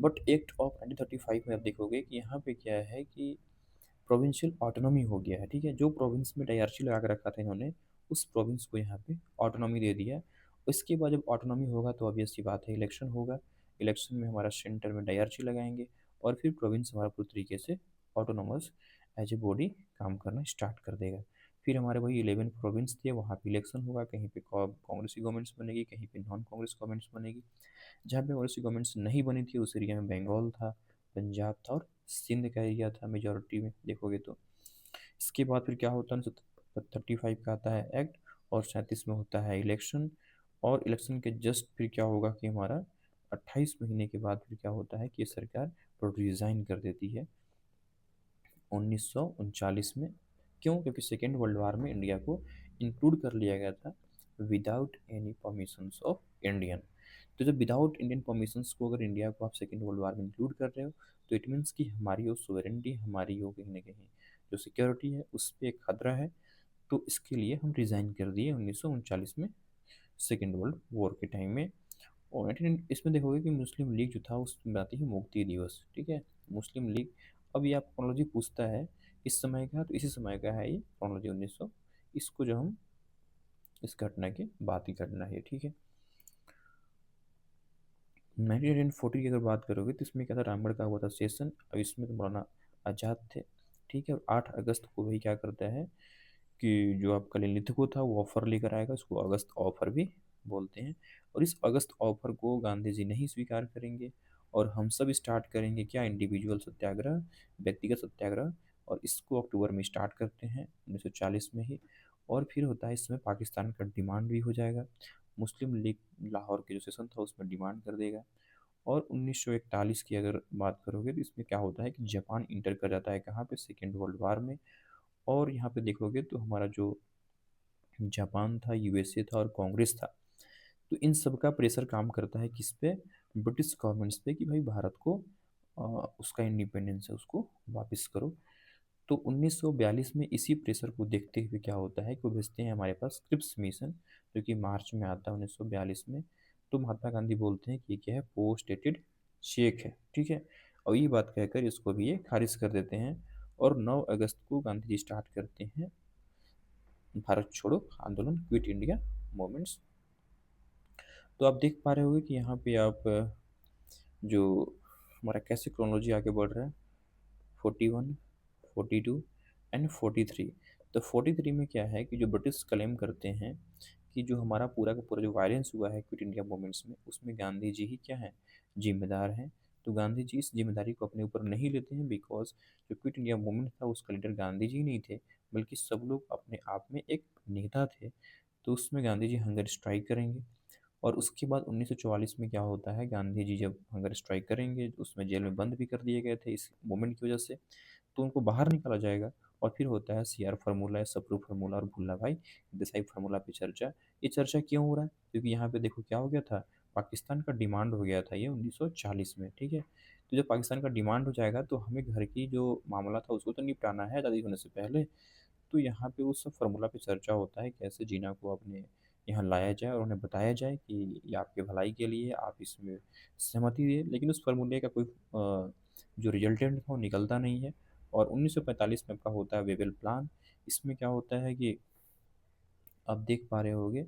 बट एक्ट ऑफ 1935 में आप देखोगे कि यहाँ पे क्या है कि प्रोविंशियल ऑटोनॉमी हो गया है। ठीक है, जो प्रोविंस में डायरची लगा कर रखा था इन्होंने, उस प्रोविंस को यहाँ पे ऑटोनॉमी दे दिया। इसके बाद जब ऑटोनॉमी होगा तो ऑब्वियस सी बात है इलेक्शन होगा। इलेक्शन में हमारा सेंटर में डायरची लगाएंगे, और फिर प्रोविंस हमारा पूरी तरीके से ऑटोनोमस एज ए बॉडी काम करना स्टार्ट कर देगा। फिर हमारे वही 11 प्रोविंस थे, वहाँ पे इलेक्शन होगा, कहीं पे कांग्रेस की गवर्नमेंट्स बनेगी, कहीं पे नॉन कांग्रेस गवर्नमेंट्स बनेगी। जहाँ पे कांग्रेस की गवर्नमेंट्स नहीं बनी थी उस एरिया में बंगाल था, पंजाब था, और सिंध का एरिया था मेजोरिटी में देखोगे तो। इसके बाद फिर क्या होता है, 35 का आता है एक्ट, और 37 में होता है इलेक्शन। और इलेक्शन के जस्ट फिर क्या होगा कि हमारा 28 महीने के बाद फिर क्या होता है कि ये सरकार रिजाइन कर देती है 1939 में। क्यों? क्योंकि सेकेंड वर्ल्ड वार में इंडिया को इंक्लूड कर लिया गया था without any permissions of Indian. तो जब विदाउट इंडियन परमिशंस को अगर इंडिया को आप सेकेंड वर्ल्ड वार में इंक्लूड कर रहे हो, तो इट मीन्स कि हमारी वो सोवरेनिटी, हमारी वो कहीं ना कहीं जो सिक्योरिटी है उस पर एक खतरा है। तो इसके लिए हम रिज़ाइन कर दिए 1939 में, सेकेंड वर्ल्ड वॉर के टाइम में। और 19 इसमें देखोगे कि मुस्लिम लीग जो था उसमें आती है मुक्ति दिवस। ठीक है, मुस्लिम लीग, अब ये आप क्रोनोलॉजी पूछता है इस समय का, तो इसी समय का है ये क्रोनोलॉजी 1900, इसको जो हम इस घटना के बाद की घटना है। ठीक है, 1940 की अगर बात करोगे तो इसमें क्या था, रामगढ़ का हुआ था सेशन। अब इसमें तो मौलाना आज़ाद थे। ठीक है, और 8 अगस्त को वही क्या करता है कि जो आपका लिलिथको था वो ऑफर लेकर आएगा, उसको अगस्त ऑफर भी बोलते हैं। और इस अगस्त ऑफर को गांधी जी नहीं स्वीकार करेंगे, और हम सब स्टार्ट करेंगे क्या, इंडिविजुअल सत्याग्रह, व्यक्तिगत सत्याग्रह। और इसको अक्टूबर में स्टार्ट करते हैं 1940 में ही। और फिर होता है इसमें पाकिस्तान का डिमांड भी हो जाएगा, मुस्लिम लीग लाहौर के जो सेशन था उसमें डिमांड कर देगा। और 1941 की अगर बात करोगे तो इसमें क्या होता है कि जापान इंटर कर जाता है कहाँ पे, सेकेंड वर्ल्ड वार में। और यहाँ पे देखोगे तो हमारा जो जापान था, यूएसए था, और कांग्रेस था, तो इन सब का प्रेशर काम करता है किस पे, ब्रिटिश गवर्नमेंट्स पे, कि भाई भारत को अ, उसका इंडिपेंडेंस है उसको वापस करो। तो 1942 में इसी प्रेशर को देखते हुए क्या होता है कि वो भेजते हैं हमारे पास क्रिप्स मिशन, जो कि मार्च में आता है 1942 में। तो महात्मा गांधी बोलते हैं कि ये क्या है, पोस्ट डेटेड चेक है। ठीक है, और ये बात कहकर इसको भी ये खारिज कर देते हैं। और 9 अगस्त को गांधी जी स्टार्ट करते हैं भारत छोड़ो आंदोलन, क्विट इंडिया मूवमेंट्स। तो आप देख पा रहे होंगे कि यहाँ पे आप जो हमारा कैसे क्रोनोलॉजी आगे बढ़ रहा है, 41, 42 एंड 43। तो 43 में क्या है कि जो ब्रिटिश क्लेम करते हैं कि जो हमारा पूरा का पूरा जो वायलेंस हुआ है क्विट इंडिया मूवमेंट्स में, उसमें गांधी जी ही क्या हैं, जिम्मेदार हैं। तो गांधी जी इस जिम्मेदारी को अपने ऊपर नहीं लेते हैं, बिकॉज जो क्विट इंडिया मूवमेंट था उसका लीडर गांधी जी नहीं थे, बल्कि सब लोग अपने आप में एक नेता थे। तो उसमें गांधी जी हंगर स्ट्राइक करेंगे। और उसके बाद 1944 में क्या होता है, गांधी जी जब हंगर स्ट्राइक करेंगे, उसमें जेल में बंद भी कर दिए गए थे इस मूवमेंट की वजह से, तो उनको बाहर निकाला जाएगा। और फिर होता है सीआर फार्मूला, सप्रू फार्मूला और भुल्ला भाई देसाई फार्मूला पे चर्चा। ये चर्चा क्यों हो रहा है? क्योंकि यहाँ पे देखो क्या हो गया था, पाकिस्तान का डिमांड हो गया था ये 1940 में, ठीक है। तो जब पाकिस्तान का डिमांड हो जाएगा तो हमें घर की जो मामला था उसको तो निपटाना है आज़ादी होने से पहले। तो यहाँ पे उस फार्मूला पे चर्चा होता है कैसे जीना को अपने यहाँ लाया जाए और उन्हें बताया जाए कि ये आपके भलाई के लिए, आप इसमें सहमति दिए। लेकिन उस फार्मूले का कोई जो रिजल्टेंट था वो निकलता नहीं है। और 1945 में आपका होता है वेवेल प्लान। इसमें क्या होता है कि आप देख पा रहे होगे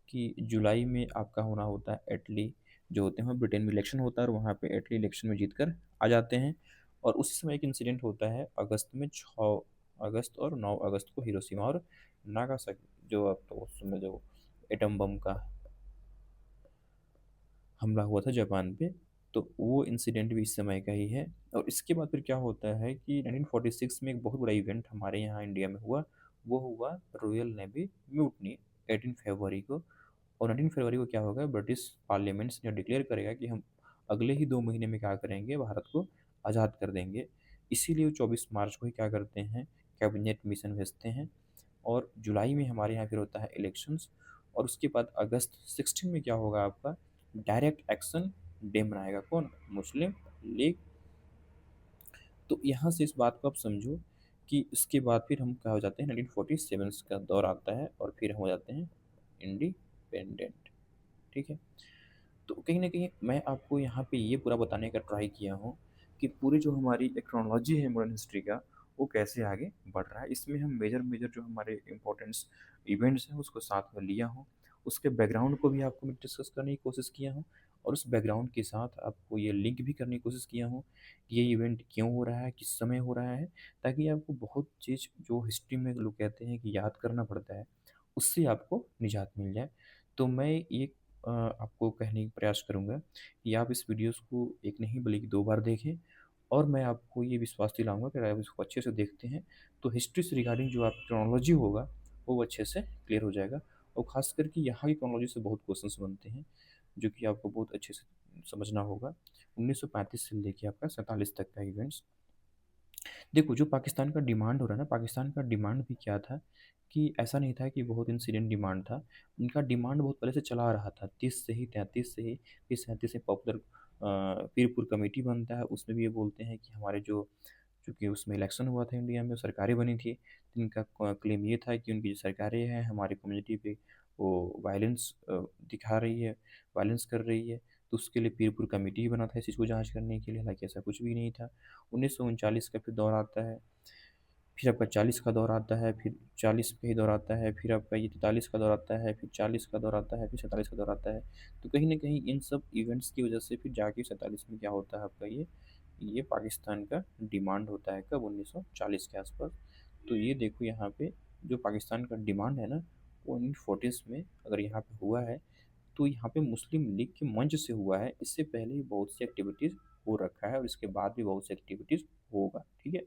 कि जुलाई में आपका होना होता है एटली, जो होते हैं ब्रिटेन में इलेक्शन होता है और वहाँ पे एटली इलेक्शन में जीत कर आ जाते हैं। और उसी समय एक इंसिडेंट होता है अगस्त में, 6 अगस्त और 9 अगस्त को हिरोशिमा और नागासाकी, जो आपका उस समय जो एटम बम का हमला हुआ था जापान पे, तो वो इंसिडेंट भी इस समय का ही है। और इसके बाद फिर क्या होता है कि 1946 में एक बहुत बड़ा इवेंट हमारे यहाँ इंडिया में हुआ। वो हुआ रॉयल नेवी म्यूटनी 18 फरवरी को। और 19 फरवरी को क्या होगा, ब्रिटिश पार्लियामेंट ने डिक्लेयर करेगा कि हम अगले ही 2 महीने में क्या करेंगे, भारत को आज़ाद कर देंगे। इसीलिए वो 24 मार्च को ही क्या करते हैं, कैबिनेट मिशन भेजते हैं। और जुलाई में हमारे यहाँ फिर होता है इलेक्शंस। और उसके बाद अगस्त 16 में क्या होगा आपका, डायरेक्ट एक्शन डे मनाएगा कौन, मुस्लिम लीग। तो यहाँ से इस बात को आप समझो कि उसके बाद फिर हम क्या हो जाते हैं, 1947 का दौर आता है और फिर हम हो जाते हैं इंडिपेंडेंट, ठीक है। तो कहीं न कहीं मैं आपको यहाँ पे ये पूरा बताने का ट्राई किया हूँ कि पूरी जो हमारी एक क्रोनोलॉजी है मॉडर्न हिस्ट्री का, वो कैसे आगे बढ़ रहा है। इसमें हम मेजर-मेजर जो हमारे इम्पोर्टेंस इवेंट्स हैं उसको साथ में लिया हूँ। उसके बैकग्राउंड को भी आपको मैं डिस्कस करने की कोशिश किया हूँ। और उस बैकग्राउंड के साथ आपको ये लिंक भी करने की कोशिश किया हूँ कि ये इवेंट क्यों हो रहा है, किस समय हो रहा है, ताकि आपको बहुत चीज़ जो हिस्ट्री में लोग कहते हैं कि याद करना पड़ता है, उससे आपको निजात मिल जाए। तो मैं ये आपको कहने का प्रयास करूँगा कि आप इस वीडियोज़ को एक नहीं बल्कि 2 बार देखें। और मैं आपको ये विश्वास दिलाऊँगा कि अगर आप इसको अच्छे से देखते हैं, तो हिस्ट्री से रिगार्डिंग जो आपकी क्रोनोलॉजी होगा, वो अच्छे से क्लियर हो जाएगा। और ख़ासकर कि यहाँ की क्रोनोलॉजी से बहुत क्वेश्चंस बनते हैं, जो कि आपको बहुत अच्छे से समझना होगा। 1935 से लेके आपका 47 तक का इवेंट्स। देखो, जो पाकिस्तान का डिमांड हो रहा है ना, पाकिस्तान का डिमांड भी क्या था कि ऐसा नहीं था कि बहुत इंसिडेंट डिमांड था। उनका डिमांड बहुत पहले से चला आ रहा था, 30 से ही, 33 से ही, फिर 37 से पॉपुलर पीरपुर कमेटी बनता है। उसमें भी ये बोलते हैं कि हमारे जो, चूँकि उसमें इलेक्शन हुआ था इंडिया में, सरकारें बनी थी, तो इनका क्लेम ये था कि उनकी जो सरकारें हैं हमारी कम्युनिटी पे वो वायलेंस दिखा रही है, वायलेंस कर रही है। तो उसके लिए पीरपुर कमेटी ही बना था इस चीज़ को जाँच करने के लिए, हालाँकि ऐसा कुछ भी नहीं था। 1939 का फिर दौर आता है, फिर आपका 40 का दौर आता है, फिर 40 का ही दौर आता है, फिर आपका ये 43 का दौर आता है, फिर 40 का दौर आता है, फिर 47 का दौर आता है। तो कहीं न कहीं इन सब इवेंट्स की वजह से फिर जाके 47 में क्या होता है आपका ये पाकिस्तान का डिमांड होता है कब, 1940 के आस-पास। तो ये देखो यहाँ पे जो पाकिस्तान का डिमांड है ना, वो 1940s में अगर यहाँ पे हुआ है, तो यहाँ पे मुस्लिम लीग के मंच से हुआ है। इससे पहले भी बहुत सी एक्टिविटीज़ हो रखा है और इसके बाद भी बहुत सी एक्टिविटीज़ होगा, ठीक है?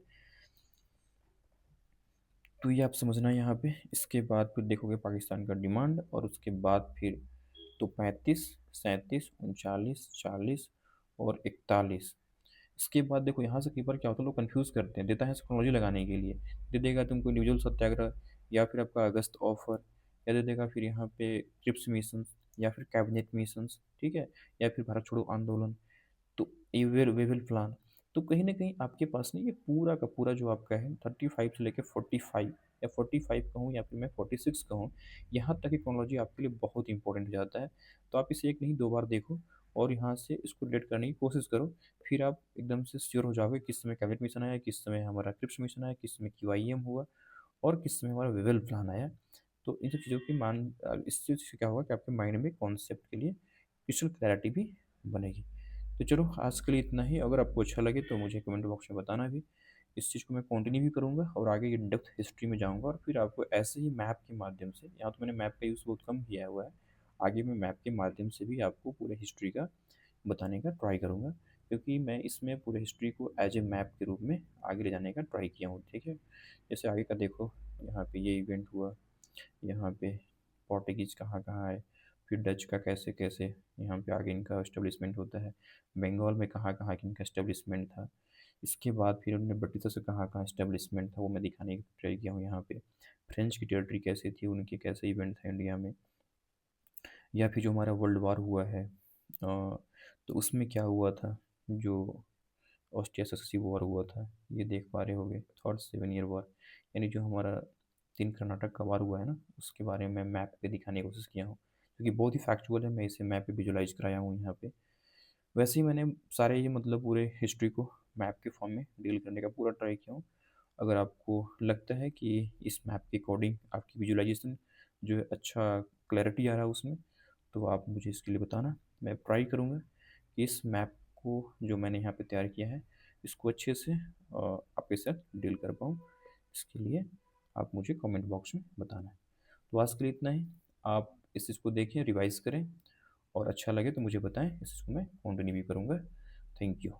तो ये आप समझना यहाँ पे। इसके बाद फिर देखोगे पाकिस्तान का डिमांड, और उसके बाद फिर तो 35, 37, 39, 40 और 41। इसके बाद देखो यहाँ से कई बार क्या होता है, लोग कन्फ्यूज़ करते हैं, देता है क्रोनोलॉजी लगाने के लिए। दे देगा तुमको इंडिविजुअल सत्याग्रह, या फिर आपका अगस्त ऑफर, या दे देगा फिर यहाँ पे क्रिप्स मिशंस, या फिर कैबिनेट मिशंस, ठीक है? या फिर भारत छोड़ो आंदोलन। तो वे विल प्लान। तो कहीं न कहीं आपके पास ना ये पूरा का पूरा जो आपका है 35 से लेके 45, या 45 कहूँ या फिर मैं 46 कहूँ, यहाँ तक की क्रोनोलॉजी आपके लिए बहुत इंपॉर्टेंट हो जाता है। तो आप इसे 1 नहीं 2 बार देखो और यहाँ से इसको रिलेट करने की कोशिश करो। फिर आप एकदम से श्योर हो जाओगे किस समय कैबिनेट मिशन आया, किस समय हमारा क्रिप्स मिशन आया, किस समय क्यूआईएम हुआ और किस समय हमारा वेवेल प्लान आया। तो इन सब चीज़ों की इस चीज़ से क्या होगा कि आपके माइंड में कॉन्सेप्ट के लिए क्रिस्टल क्लैरिटी भी बनेगी। तो चलो आज के लिए इतना ही। अगर आपको अच्छा लगे तो मुझे कमेंट बॉक्स में बताना भी इस चीज़ को मैं कंटिन्यू भी करूँगा और आगे इन डेप्थ हिस्ट्री में जाऊँगा और फिर आपको ऐसे ही मैप के माध्यम से, यहाँ तो मैंने मैप का यूज़ बहुत कम किया हुआ है, आगे मैं मैप के माध्यम से भी आपको पूरे हिस्ट्री का बताने का ट्राई करूँगा, क्योंकि मैं इसमें पूरे हिस्ट्री को एज ए मैप के रूप में आगे ले जाने का ट्राई किया हूँ, ठीक है। जैसे आगे का देखो, यहाँ पे ये इवेंट हुआ, यहाँ पे पोर्टुगीज़ कहाँ-कहाँ आए, फिर डच का कैसे-कैसे यहाँ पे आगे इनका एस्टेब्लिशमेंट होता है, बंगाल में कहाँ-कहाँ इनका एस्टेब्लिशमेंट था। इसके बाद फिर उन्होंने ब्रिटिशों से कहाँ-कहाँ एस्टेब्लिशमेंट था, वो मैं दिखाने की ट्राई किया हूँ यहाँ पे। फ्रेंच की टेरिटरी कैसी थी, उनके कैसे इवेंट था इंडिया में, या फिर जो हमारा वर्ल्ड वॉर हुआ है तो उसमें क्या हुआ था, जो ऑस्ट्रिया सक्सेसिव वॉर हुआ था, ये देख पा रहे होगे, थर्ड 7 ईयर वॉर, यानी जो हमारा 3 कर्नाटक का वार हुआ है ना, उसके बारे में मैप पे दिखाने की कोशिश किया हूँ। क्योंकि बहुत ही फैक्चुअल है, मैं इसे मैप पे विजुअलाइज़ कराया हूँ यहाँ पे। वैसे ही मैंने सारे ये मतलब पूरे हिस्ट्री को मैप के फॉर्म में डील करने का पूरा ट्राई किया हूँ। अगर आपको लगता है कि इस मैप के अकॉर्डिंग आपकी विजुअलाइज़ेशन जो है अच्छा क्लैरिटी आ रहा है उसमें, तो आप मुझे इसके लिए बताना। मैं ट्राई करूँगा कि इस मैप को जो मैंने यहाँ पे तैयार किया है, इसको अच्छे से आपके साथ डील कर पाऊँ। इसके लिए आप मुझे कमेंट बॉक्स में बताना। तो आज के लिए इतना ही। आप इस चीज़ को देखें, रिवाइज़ करें और अच्छा लगे तो मुझे बताएँ। इस चीज़ को मैं कंटिन्यू भी करूँगा। Thank you.